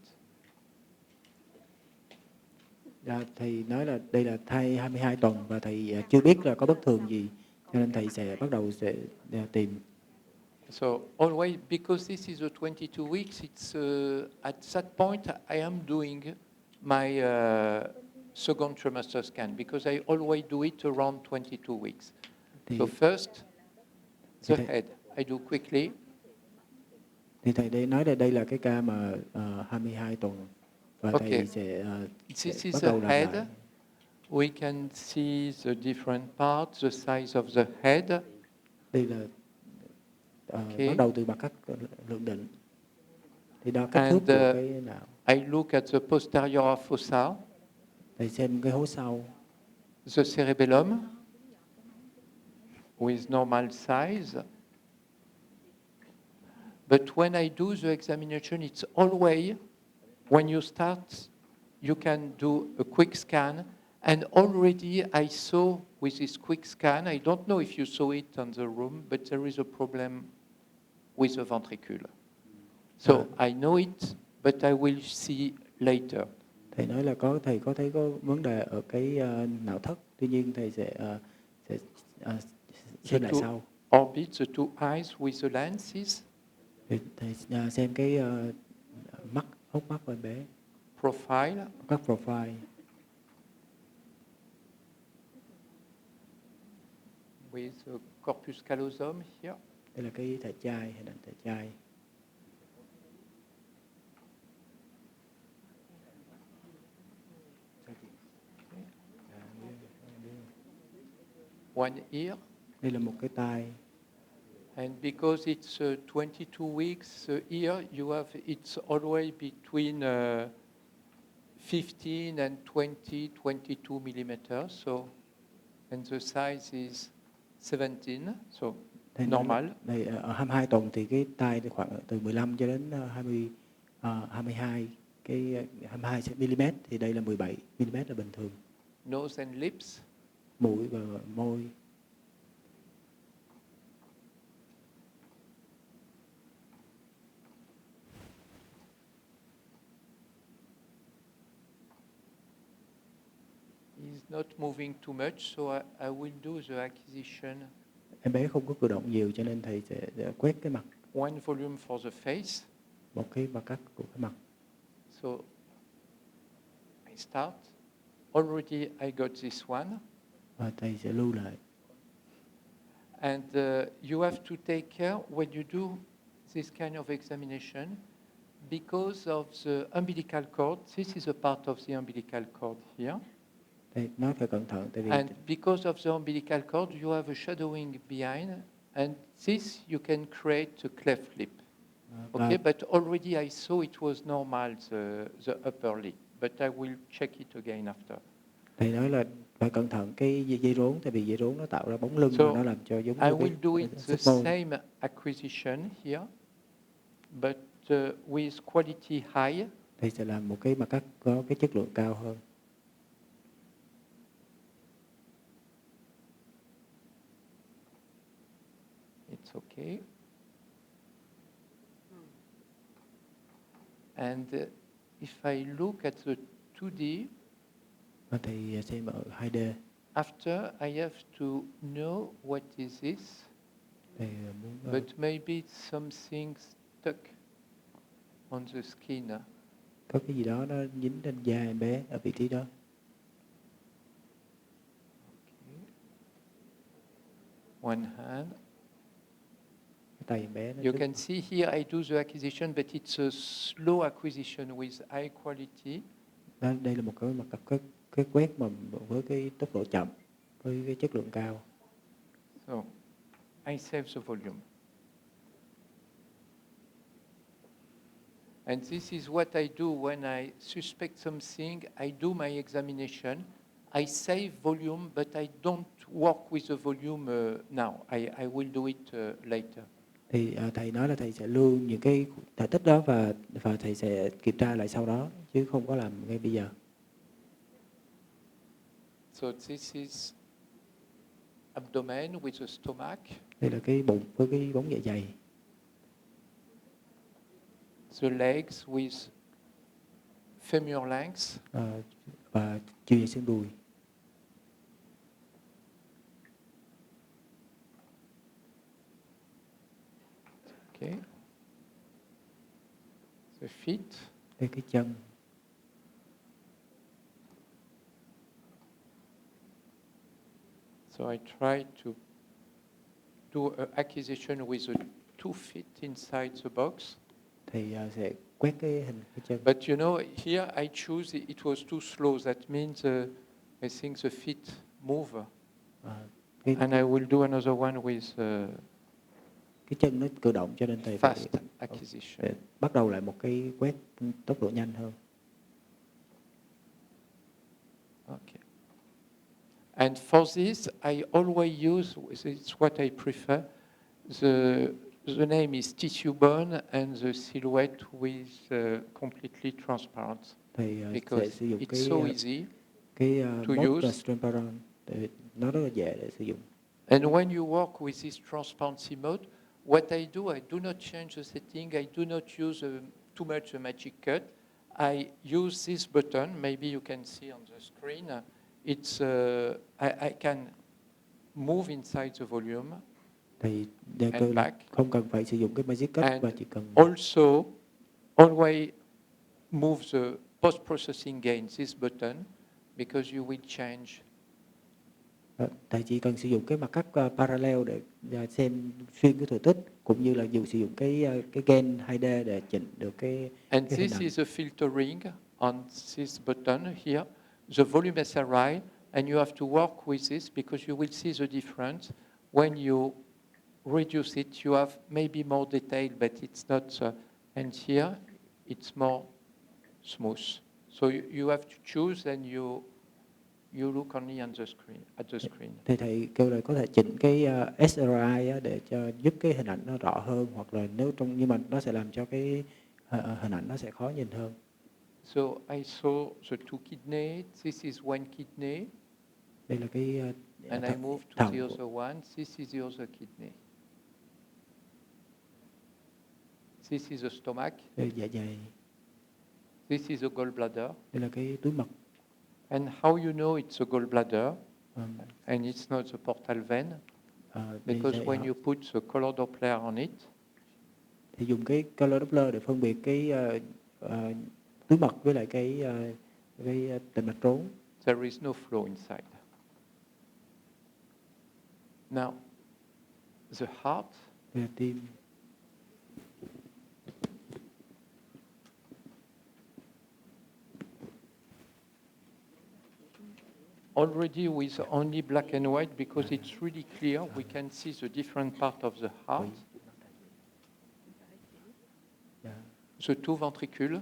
Thầy nói là đây là thai 22 tuần và thầy chưa biết là có bất thường gì, cho nên thầy sẽ bắt đầu sẽ tìm. So always, because this is a 22 weeks, it's at that point I am doing my second trimester scan, because I always do it around 22 weeks. So first, the head, I do quickly. Thì thầy nói là đây là cái ca mà 22 tuần và thầy sẽ bắt đầu làm lại. We can see the different parts, the size of the head. Đây là bắt đầu từ mặt cắt lượng định. Thì đo kích thước của cái não. I look at the posterior fossa. Thầy xem cái hố sau. The cerebellum with normal size. But when I do the examination, it's always, when you start, you can do a quick scan. And already I saw with this quick scan, I don't know if you saw it on the room, but there is a problem with the ventricle. So I know it, but I will see later. Thầy nói là thầy có thấy có vấn đề ở cái não thất, tuy nhiên thầy sẽ xem lại sau. Orbit, the two eyes with the lenses. Thầy xem cái mắt, hốc mắt của em bé. Profile. Các profile. With the corpus callosum here. Đây là cái thể chai, hình ảnh thể chai. One ear. Đây là một cái tai. And because it's 22 weeks, the ear, you have, it's always between 15 and 20, 22 millimeters. So, and the size is 17. So normal. Đây, ở 22 tuần thì cái tai thì khoảng từ 15 cho đến 22, cái 22 mm, thì đây là 17 mm là bình thường. Nose and lips. Mũi và môi. He's not moving too much, so I will do the acquisition. Em bé không có cử động nhiều cho nên thầy sẽ quét cái mặt. One volume for the face. Một cái mặt cắt của cái mặt. So I start. Already I got this one. Và thầy sẽ lưu lại. And you have to take care when you do this kind of examination because of the umbilical cord. This is a part of the umbilical cord here. Thầy nói phải cẩn thận tại vì And because of the umbilical cord, you have a shadowing behind, and this you can create a cleft lip. Okay, but already I saw it was normal, the upper lip, but I will check it again after. Thầy nói là phải cẩn thận cái dây rốn, tại vì dây rốn nó tạo ra bóng lưng So và nó làm cho giống I như will do it the xích môi. same acquisition here, but with quality high. Thầy sẽ làm một cái mặt cắt có cái chất lượng cao hơn. It's okay. And if I look at the 2D, Và thầy xem ở 2D. after I have to know what is this, Thầy muốn but maybe it's something stuck on the skin. có cái gì đó nó dính lên da em bé ở vị trí đó. Okay. One hand. Cái tay em bé nó You can see here I do the acquisition, but it's a slow acquisition with high quality. đây là một cái mặt cắt cái quét mà với cái tốc độ chậm, với cái chất lượng cao. So I save the volume. And this is what I do when I suspect something. I do my examination. I save volume, but I don't work with the volume now. I will do it later. Thì thầy nói là thầy sẽ lưu những cái thể tích đó và thầy sẽ kiểm tra lại sau đó, chứ không có làm ngay bây giờ. So this is abdomen with the stomach. Đây là cái bụng với cái bóng dạ dày. The legs with femur length. Và chiều dài xương đùi. Okay. The feet. Đây cái chân. So I try to do an acquisition with the 2 feet inside the box. Thì sẽ quét cái hình cái chân. But you know, here I choose it was too slow. That means I think the feet move. And I will do another one with cái chân nó cử động cho nên thầy fast phải acquisition. bắt đầu lại một cái quét tốc độ nhanh hơn. Okay. And for this, I always use, it's what I prefer, the name is tissue bone and the silhouette with completely transparent. Thầy Because sử dụng it's so easy to mode use. transparent, nó rất là dễ để sử dụng. And when you work with this transparency mode, what I do not change the setting. I do not use too much a magic cut. I use this button. Maybe you can see on the screen. It's I can move inside the volume. Thì And back. không cần phải sử dụng cái magic cut And và chỉ cần also always move the post-processing gain, this button, because you will change. Thầy chỉ cần sử dụng cái mặt cắt parallel để xem xuyên cái thừa tích, cũng như là sử dụng cái gain 2D để chỉnh được cái And hình this ảnh. is a filtering on this button here. The volume SRI, and you have to work with this because you will see the difference. When you reduce it, you have maybe more detail, but it's not. And here, it's more smooth. So you have to choose, and you you look only on the screen, at the screen. Thì thầy kêu là có thể chỉnh cái SRI á, để cho giúp cái hình ảnh nó rõ hơn, hoặc là nếu trong, nhưng mà nó sẽ làm cho cái hình ảnh nó sẽ khó nhìn hơn. So I saw the two kidneys. This is one kidney, Đây là cái and I move to thận the của- other one. This is the other kidney. This is the stomach. đây là dạ dày, This is the gallbladder. đây là cái túi mật. And how you know it's a gallbladder Um, and it's not the portal vein? đây Because thầy when hỏi- you put the color Doppler on it, thì dùng cái color Doppler để phân biệt cái túi mật với lại cái tĩnh mạch rốn. there is no flow inside. Now, the heart, Đây là tim. already with only black and white, because it's really clear, we can see the different part of the heart, Dạ. the two ventricules,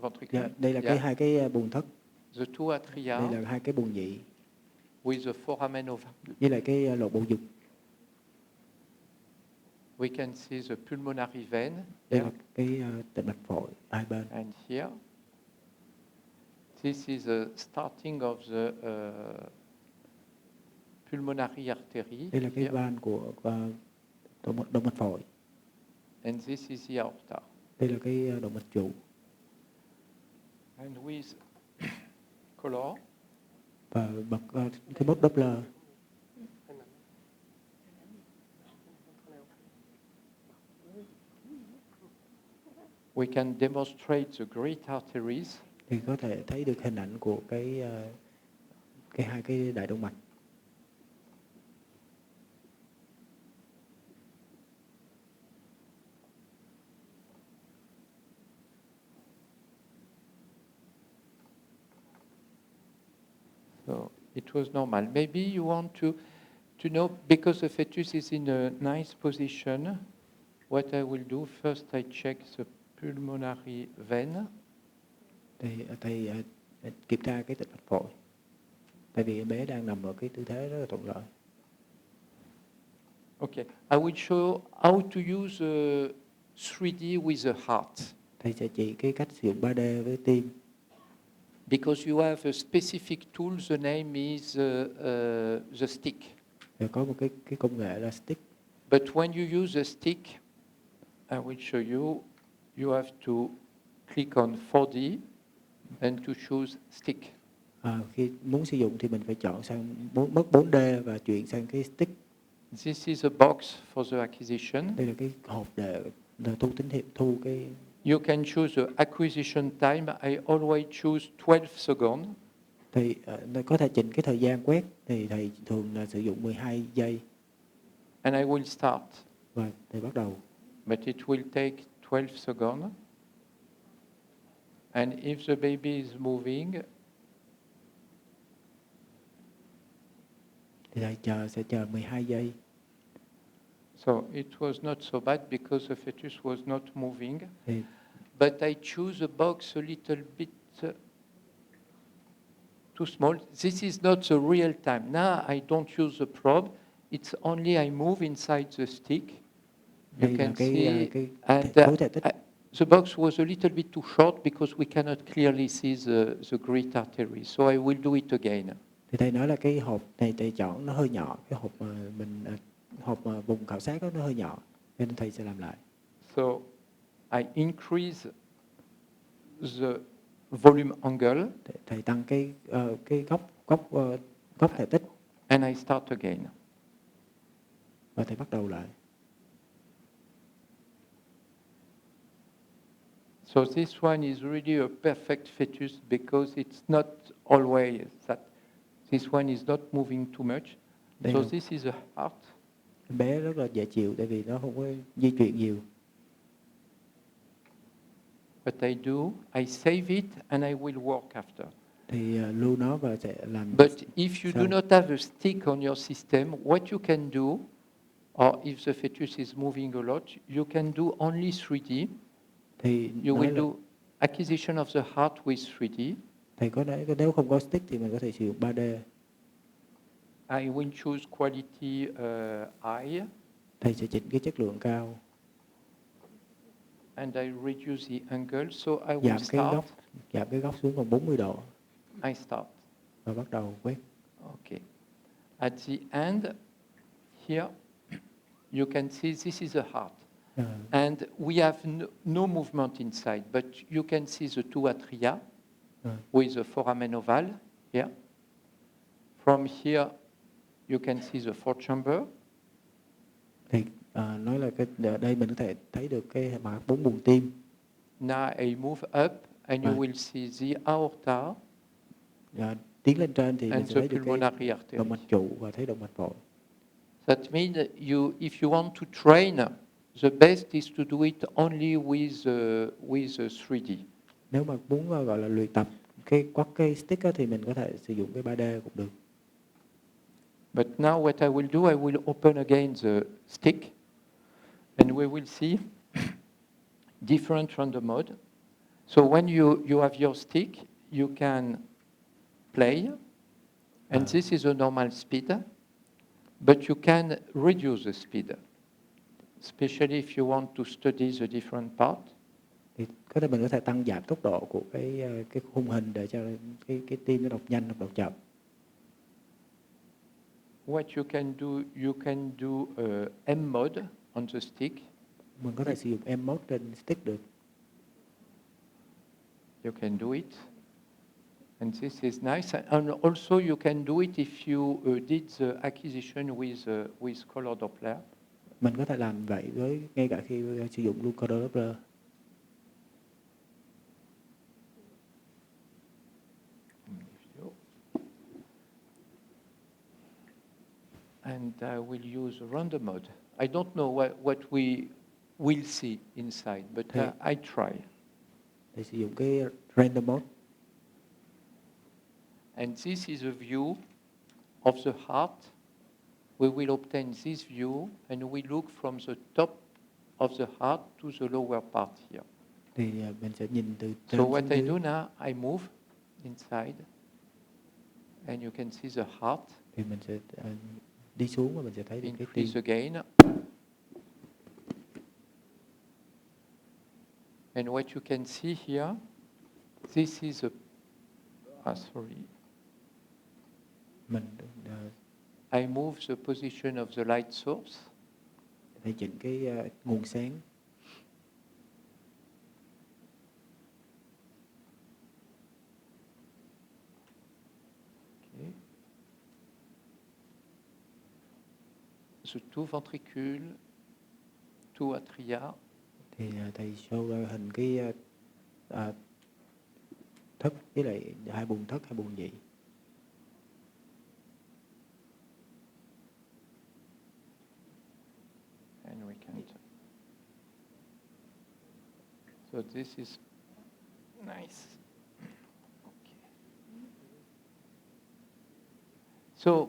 ventricule, Dạ, đây là yeah, cái hai cái buồng thất, the two atria đây là hai cái buồng nhị, with the foramen ovale. với lại cái lỗ bầu dục. We can see the pulmonary vein Đây here là cái tĩnh mạch phổi hai bên. and here. This is the starting of the pulmonary artery Đây là cái here, van của động mạch phổi. and this is the aorta. Đây là cái động mạch trụ. And with color, Và bật cái bốc Doppler. we can demonstrate the great arteries Thì có thể thấy được hình ảnh của cái hai cái đại động mạch. So it was normal. Maybe you want to know, because the fetus is in a nice position, what I will do, first I check the pulmonary vein. Thì thầy kiểm tra cái tĩnh mạch phổi. Tại vì em bé đang nằm ở cái tư thế rất là thuận lợi. Okay, I will show how to use 3D with the heart, Thầy sẽ chỉ cái cách sử dụng 3D với tim. because you have a specific tool, the name is the stick. Rồi có một cái công nghệ là stick. But when you use the stick, I will show you, you have to click on 4D and to choose stick. Khi muốn sử dụng thì mình phải chọn sang mất 4D và chuyển sang cái stick. This is a box for the acquisition. Đây là cái hộp để thu tín hiệu, thu cái. You can choose the acquisition time. I always choose 12 seconds. Thì có thể chỉnh cái thời gian quét, thì thầy thường là sử dụng 12 giây And I will start. và thầy bắt đầu. But it will take 12 seconds. And if the baby is moving, Thì thầy sẽ chờ 12 giây. so it was not so bad because the fetus was not moving. Thì But I choose a box a little bit too small. This is not the real time. Now I don't use the probe. It's only I move inside the stick. You đây là can cái see, and khối thể tích. the box was a little bit too short because we cannot clearly see the great artery. So I will do it again. Thì thầy nói là cái hộp này thầy chọn nó hơi nhỏ, cái hộp mà hộp mà vùng khảo sát đó nó hơi nhỏ, nên thầy sẽ làm lại. So I increase the volume angle Thầy tăng cái góc thể tích and I start again. và thầy bắt đầu lại. So this one is really a perfect fetus because it's not always that. This one is not moving too much. Đây So là- this is a heart. Bé rất là dễ chịu tại vì nó không có di chuyển nhiều. What I do, I save it and I will work after. Thì lưu nó và sẽ làm. But if you do So- not have a stick on your system, what you can do, or if the fetus is moving a lot, you can do only 3D. Thì You nói will là do acquisition of the heart with 3D. thầy có nói nếu không có stick thì mình có thể sử dụng 3D. I will choose quality high. Thầy sẽ chỉnh cái chất lượng cao. And I reduce the angle, so I will Giảm cái góc xuống còn 40 độ. I start. Và bắt đầu quét. Okay. At the end, here, you can see this is the heart. And we have no movement inside, but you can see the two atria with the foramen oval here. From here, you can see the fourth chamber. Thì nói là ở đây mình có thể thấy được cái mặt 4 buồng tim. Now I move up and you will see the aorta. Tiến lên trên thì mình and sẽ the thấy được pulmonary cái artery. động mạch trụ và thấy động mạch phổi. That means if you want to train, the best is to do it only with 3D. Nếu mà muốn gọi là luyện tập quắt cái stick thì mình có thể sử dụng cái 3D cũng được. But now what I will do, I will open again the stick, and we will see different random mode. So when you have your stick, you can play, and this is the normal speed, but you can reduce the speed, especially if you want to study the different part. Thì mình có thể tăng giảm tốc độ của cái khung hình để cho cái tim nó đọc nhanh hoặc đọc chậm. What you can do M mode on the stick. Mình có thể sử dụng M mode trên stick được. You can do it. And this is nice. And also you can do it if you did the acquisition with color Doppler. Mình có thể làm vậy ngay cả khi sử dụng luôn color Doppler. And I will use random mode. I don't know what we will see inside, but I try. Để sử dụng cái random mode. And this is a view of the heart. We will obtain this view, and we look from the top of the heart to the lower part here. Thì mình sẽ nhìn từ trên So what I dưới. do now, I move inside, and you can see the heart. Thì mình sẽ đi xuống và mình sẽ thấy được cái tim. Increase again. And what you can see here, this is I move the position of the light source. Để chỉnh cái nguồn sáng. Okay. The two ventricules, two atria. Thì thầy show ra hình cái thất với lại 2 buồng thất, 2 buồng nhị. And we can. So this is nice. Okay. So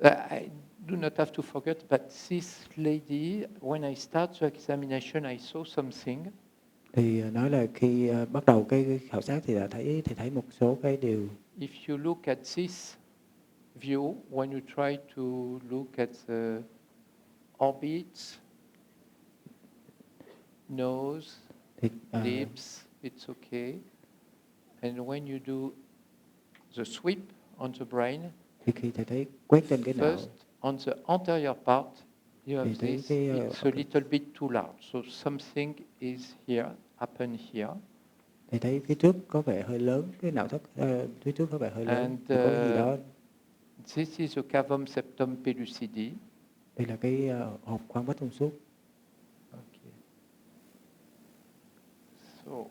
I do not have to forget, but this lady, when I start the examination, I saw something. Thì nói là khi bắt đầu cái khảo sát thì thấy một số cái điều. If you look at this view, when you try to look at the orbits, nose, lips, it's okay. And when you do the sweep on the brain, thì khi thầy thấy quét trên cái não. First, on the anterior part, you have this. It's a little bit too large, so something is here, happen here. Thầy thấy phía trước có vẻ hơi lớn, cái não thất phía trước có vẻ hơi lớn. And có cái gì đó. This is the cavum septum pellucidi. Đây là cái hộp khoang vách thông suốt. Okay. So.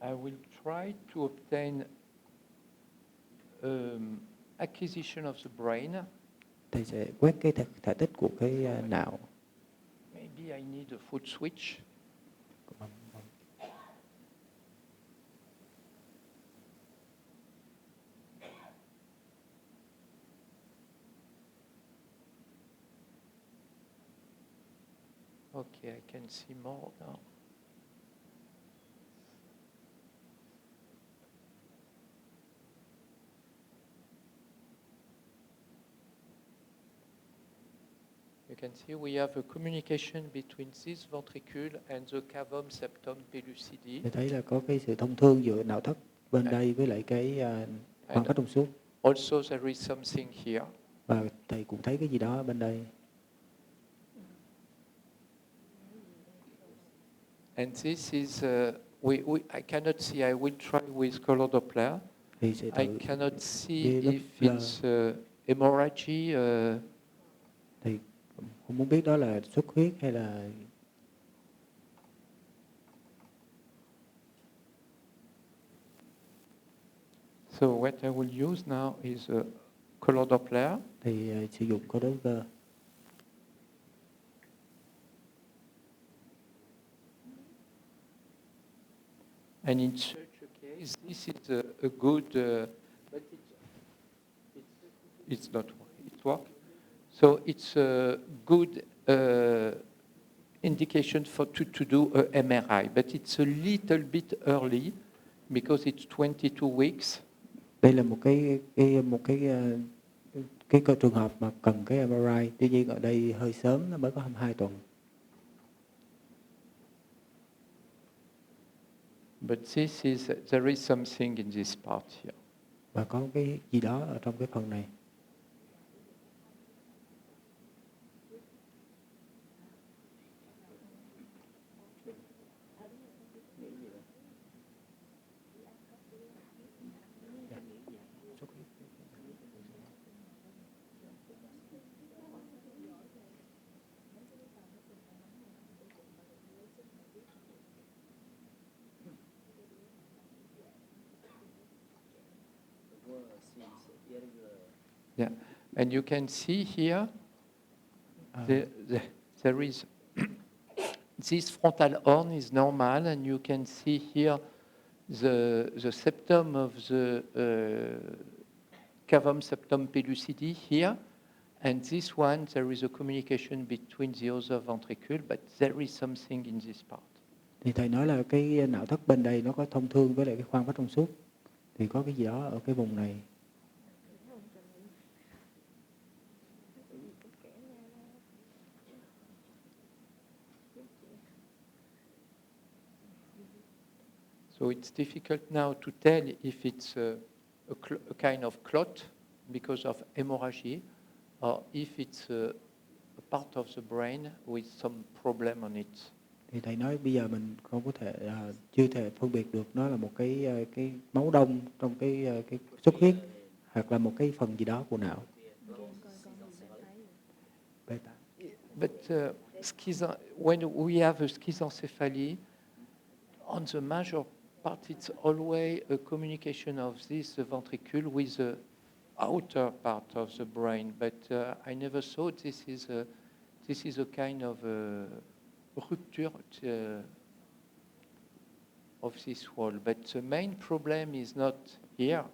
I will try to obtain acquisition of the brain. Thầy sẽ quét cái thể tích của cái não. Maybe I need a foot switch. Okay, I can see more now. You can see we have a communication between this ventricle and the cavum septum pellucidum. Thì thấy là có cái sự thông thương giữa não thất bên đây với lại cái khoang phát trong suốt. Also there is something here. Và thầy cũng thấy cái gì đó bên đây. And this is, I cannot see, I will try with color Doppler. Thì sẽ I thử cannot see với if Doppler. it's hemorrhage. Thì không muốn biết đó là xuất huyết hay là... So what I will use now is a color Doppler. Thì sử dụng color Doppler. And in such a case, this is a good, but it's not, it works. So it's a good indication to do a MRI, but it's a little bit early because it's 22 weeks. Đây là một cái trường hợp mà cần cái MRI. Tuy nhiên ở đây hơi sớm, nó mới có 22 tuần. But there is something in this part here. Và có cái gì đó ở trong cái phần này. Yeah, and you can see here, there is, this frontal horn is normal, and you can see here the septum of the cavum septum pellucidum here, and this one, there is a communication between the other ventricle, but there is something in this part. Thì thầy nói là cái não thất bên đây nó có thông thương với lại cái khoang phát trong suốt. Thì có cái gì đó ở cái vùng này. So it's difficult now to tell if it's a kind of clot because of hemorrhage, or if it's a part of the brain with some problem on it. Thì thầy nói bây giờ mình không có thể chưa thể phân biệt được nó là một cái máu đông trong cái xuất huyết hoặc là một cái phần gì đó của não. But when we have a schizencephaly, on the major part, it's always a communication of this ventricle with the outer part of the brain. But I never thought this is a kind of rupture of this wall. But the main problem is not here.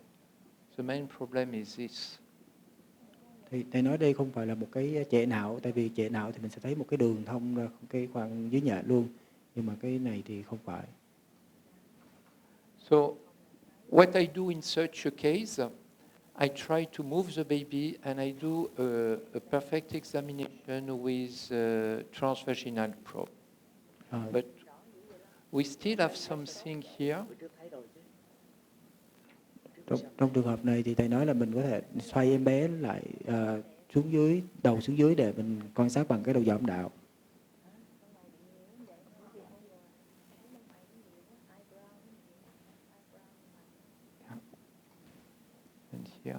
The main problem is this. Thì thầy nói đây không phải là một cái trệ não, tại vì trệ não thì mình sẽ thấy một cái đường thông ra cái khoang dưới nhện luôn, nhưng mà cái này thì không phải. So what I do in such a case, I try to move the baby and I do a perfect examination with a transvaginal probe. But we still have something here. Trong trường hợp này thì thầy nói là mình có thể xoay em bé lại xuống dưới, đầu xuống dưới để mình quan sát bằng cái đầu dò âm đạo. And here.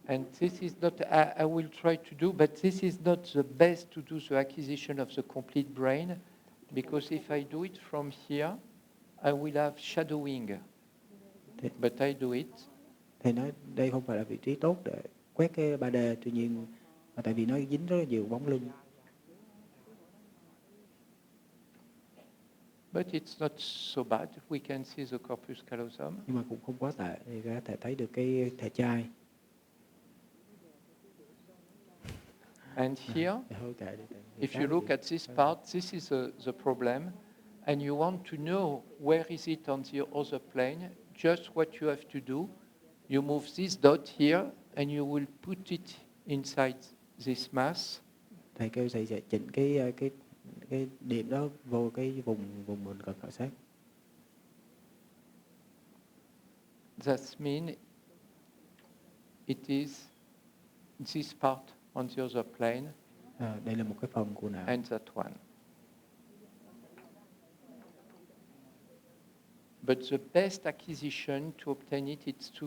And this is not, I will try to do, but this is not the best to do the acquisition of the complete brain, because if I do it from here, I will have shadowing. But I do it. Thầy nói đây không phải là vị trí tốt để quét cái 3D, tuy nhiên tại vì nó dính rất là nhiều bóng lưng. But it's not so bad. We can see the corpus callosum. Nhưng mà cũng không quá tệ, thì có thể thấy được cái thể chai. And here, Thôi kệ đi. if you look at this part, this is the problem, and you want to know where is it on the other plane, just what you have to do, you move this dot here, and you will put it inside this mass. Thầy kêu thầy sẽ chỉnh cái điểm đó vô cái vùng mình cần khảo sát. That means it is this part on the other plane, Đây là một cái phần của não. and that one. But the best acquisition to obtain it is to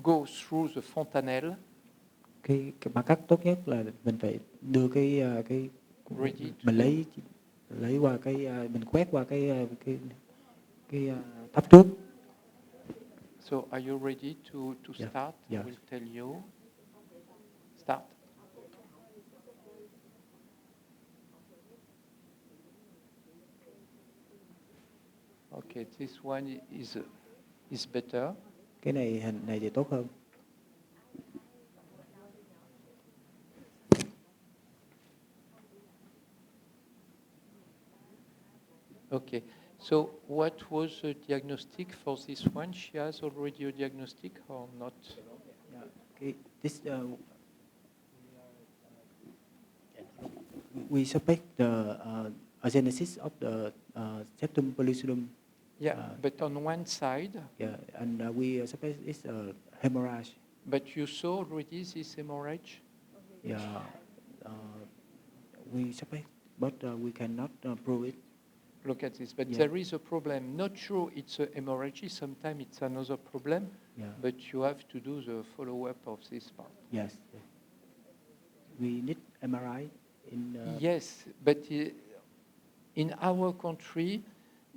go through the fontanelle. Cái bằng cách tốt nhất là mình phải đưa cái mình lấy qua mình quét qua cái tháp trước. So are you ready to Yeah. start? Yeah. I will tell you. Start. Okay, this one is better. Cái này hình này thì tốt hơn. Okay, so what was the diagnostic for this one? She has already a diagnostic or not? We suspect the agenesis of the septum pellucidum. Yeah, but on one side. Yeah, and we suspect it's a hemorrhage. But you saw already this hemorrhage? Yeah, we suspect, but we cannot prove it. Look at this, but Yeah. there is a problem. Not sure it's a hemorrhage, sometimes it's another problem, Yeah. but you have to do the follow-up of this part. Yes. We need MRI in. Yes, but in our country,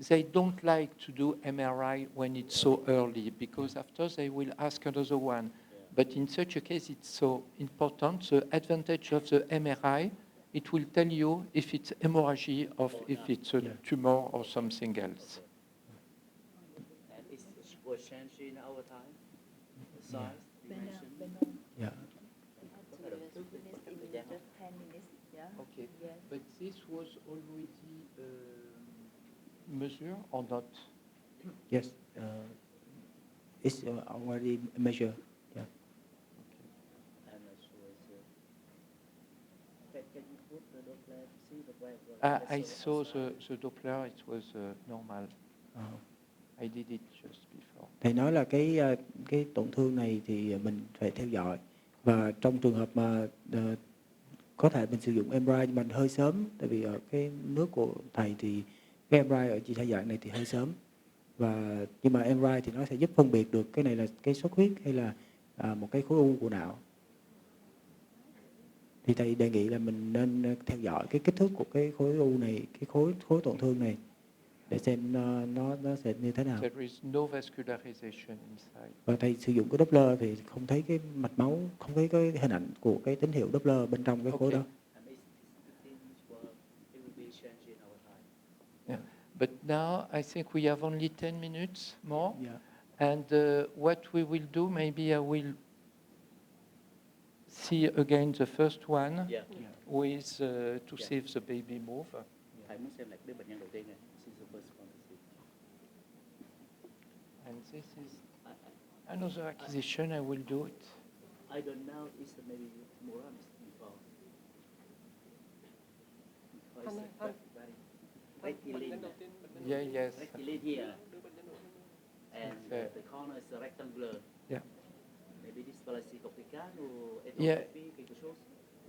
they don't like to do MRI when it's so early, because after they will ask another one. But in such a case, it's so important. The advantage of the MRI, it will tell you if it's hemorrhage or if it's a tumor or something else. And it was changed in our time, the size, dimension. Yeah. Okay, but this was already measured or not? Yes. It's already measured. Yeah. I'm not sure. Can you put the Doppler to see the where I saw the Doppler, it was normal. I did it just before. Thầy nói là cái tổn thương này thì mình phải theo dõi, và trong trường hợp mà có thể mình sử dụng MRI nhưng mà hơi sớm, tại vì ở cái nước của thầy thì cái MRI ở chị dạng này thì hơi sớm, và nhưng mà MRI thì nó sẽ giúp phân biệt được cái này là cái xuất huyết hay là một cái khối u của não. Thì thầy đề nghị là mình nên theo dõi cái kích thước của cái khối u này, cái khối tổn thương này, để xem nó sẽ như thế nào. There is no vascularization inside. Và thầy sử dụng cái Doppler thì không thấy cái mạch máu, không thấy cái hình ảnh của cái tín hiệu Doppler bên trong cái khối đó. Yeah. But now I think we have only 10 minutes more. Yeah. And what we will do, maybe I will see again the first one with to see if the baby move. Thầy muốn xem lại đứa bệnh nhân đầu tiên này. This is the first one to see. And this is another acquisition. I will do it. I don't know if maybe Moran's before. Rectilinear. Yeah, yes. Rectilinear here. And the corner is rectangular. Yeah. Maybe this fallacy cortical or Yeah. ethnography, quelque chose.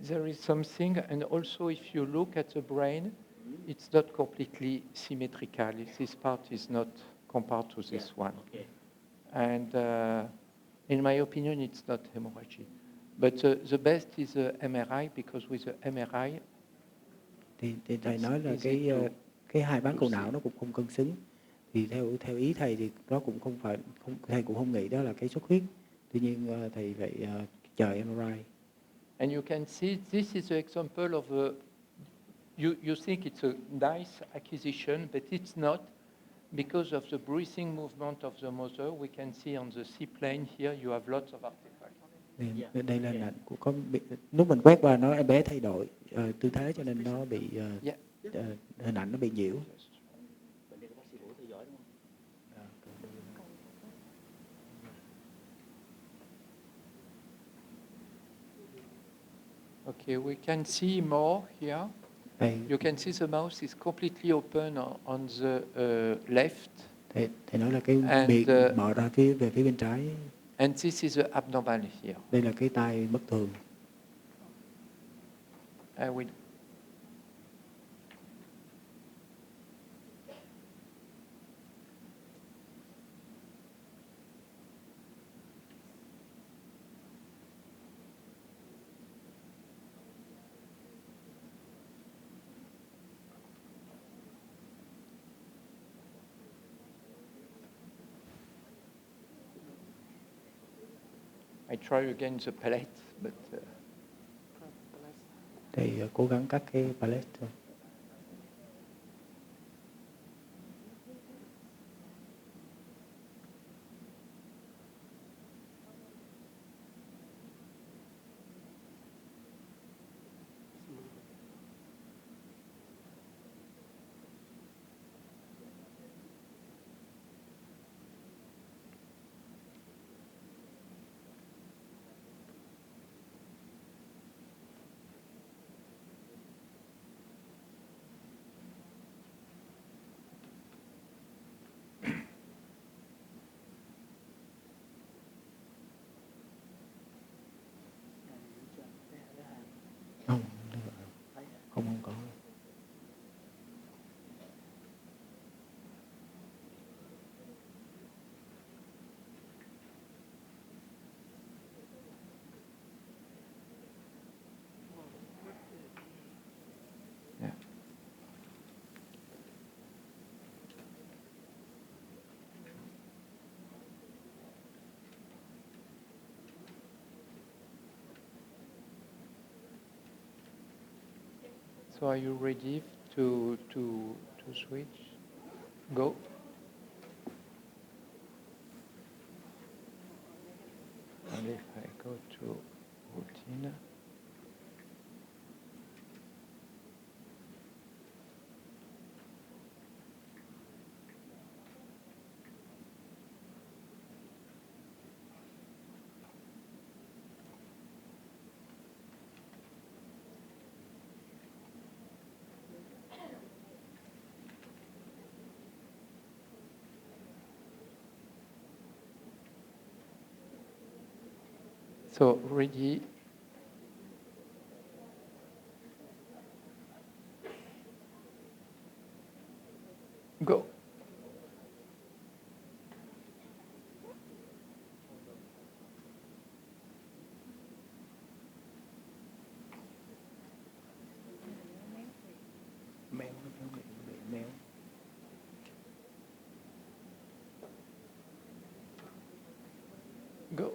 There is something, and also if you look at the brain, it's not completely symmetrical. This part is not compared to this one. Okay. And in my opinion, it's not hemorrhage. But the best is the MRI, because with the MRI, Thì thầy nói là cái hai bán cầu não nó cũng không cân xứng. Thì theo ý thầy thì nó cũng không phải, thầy cũng không nghĩ đó là cái xuất huyết. Tuy nhiên thầy phải chờ MRI. and you can see this is the example of a you think it's a nice acquisition, but it's not because of the breathing movement of the mother. We can see on the seaplane here you have lots of artifacts. Đây là hình ảnh của lúc mình quét qua nó em bé thay đổi tư thế cho nên nó bị hình ảnh nó bị nhiễu. Bệnh nhân của bác sĩ Vũ theo dõi đúng không? Okay, we can see more here. Đây, You can see the mouth is completely open on the left, thầy nói là cái And, miệng mở ra về phía bên trái. and this is the abnormal here. Đây là cái tai bất thường. I will. I try again the palette, but Thầy cố gắng cắt cái palette thôi. Không, không có. yeah. So are you ready to switch? Go. And if I go to routine. So ready. Go. Méo, méo. Go.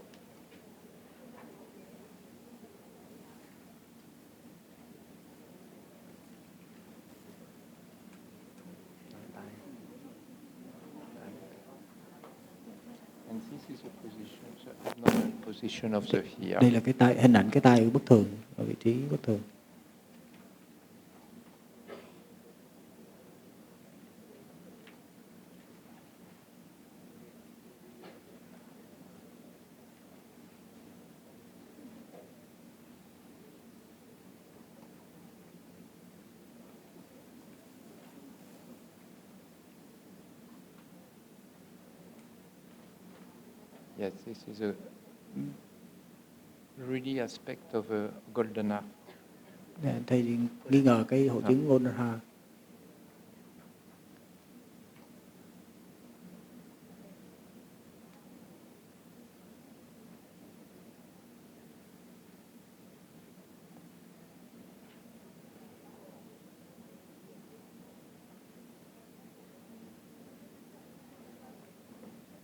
And this is the position, the abnormal position of the ear. Đây là cái tai, hình ảnh cái tai bất thường, ở vị trí bất thường. Yes, this is a really aspect of a golden heart. Thầy nghi ngờ cái hội chứng Golden Heart.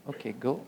Okay, go.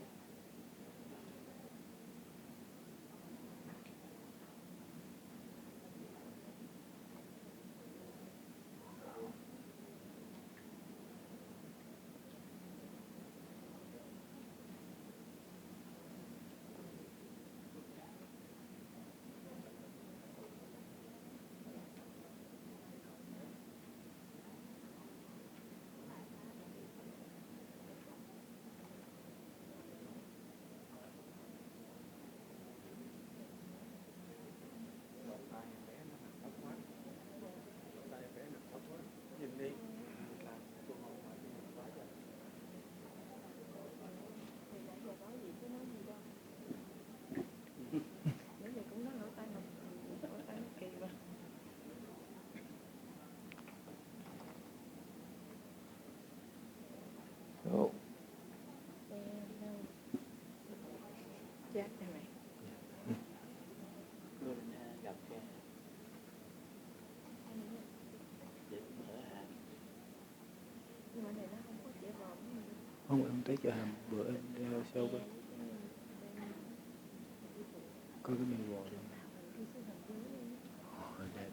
Không, em tới chợ Hàm bữa em đeo show với có cái mình gọi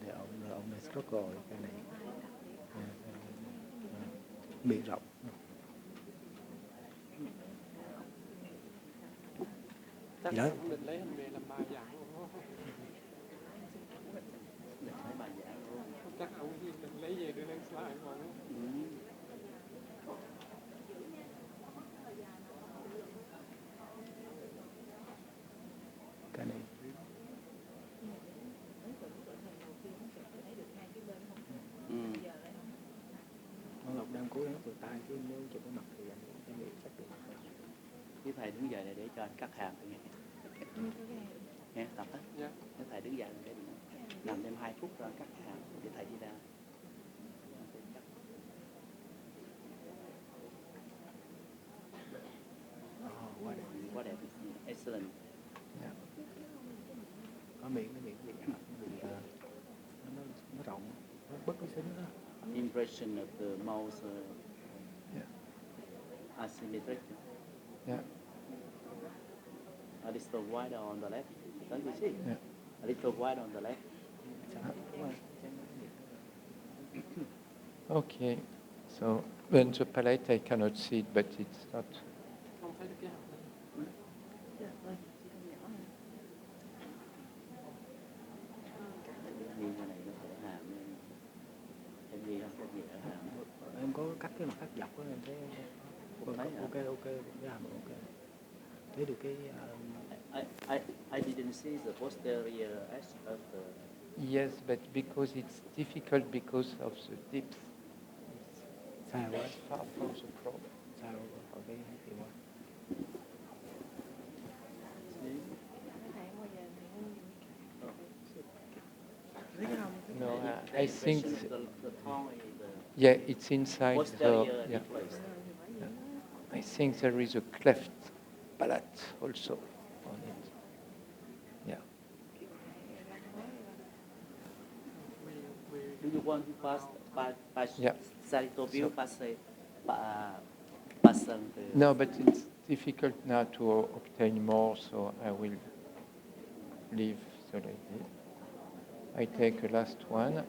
để ông này struggle cái này miệng rộng. Chắc Dạ. ông định lấy anh về làm bài giảng luôn không? Để thấy bài giảng luôn. Chắc ông định lấy về đưa lên slide mà đúng không? Cái này Ông Lộc đang cố gắng vượt tay chứ nếu chụp cái mặt thì anh nghĩ chắc được. Cái thầy đứng dậy này để cho anh cắt hàm thôi nghe. Nghe tập á. Dạ. Cái thầy đứng dậy để làm thêm 2 phút rồi anh cắt hàm để thầy đi ra. Quá đẹp. Excellent. Dạ. Có miệng cái miệng nó rộng, nó bất cái xính đó. Impression of the mouth Yeah. asymmetric. Yeah. A little wider on the left. Don't you see? Yeah. A little wider on the left. Okay. So when the palette, I cannot see it, but it's not. Không thấy được cái hàm. Nghiêng cái này nó phải hàm nên em ghi không có gì ở hàm. Em có cắt cái mặt cắt dọc đó em thấy Thấy hả? ok cái hàm ok. Thấy được cái I didn't see the posterior edge of the. Yes, but because it's difficult because of the depth. xa quá, It's far from the probe. xa ở cái thì quá. No, The I think, impression of the tongue is the yeah, it's inside the, posterior yeah. place. I think there is a cleft palate also on it. Yeah. Do you want to pass Yeah. sagittal view, So- pass the. No, but it's difficult now to obtain more, so I will leave the lady. I take a last one.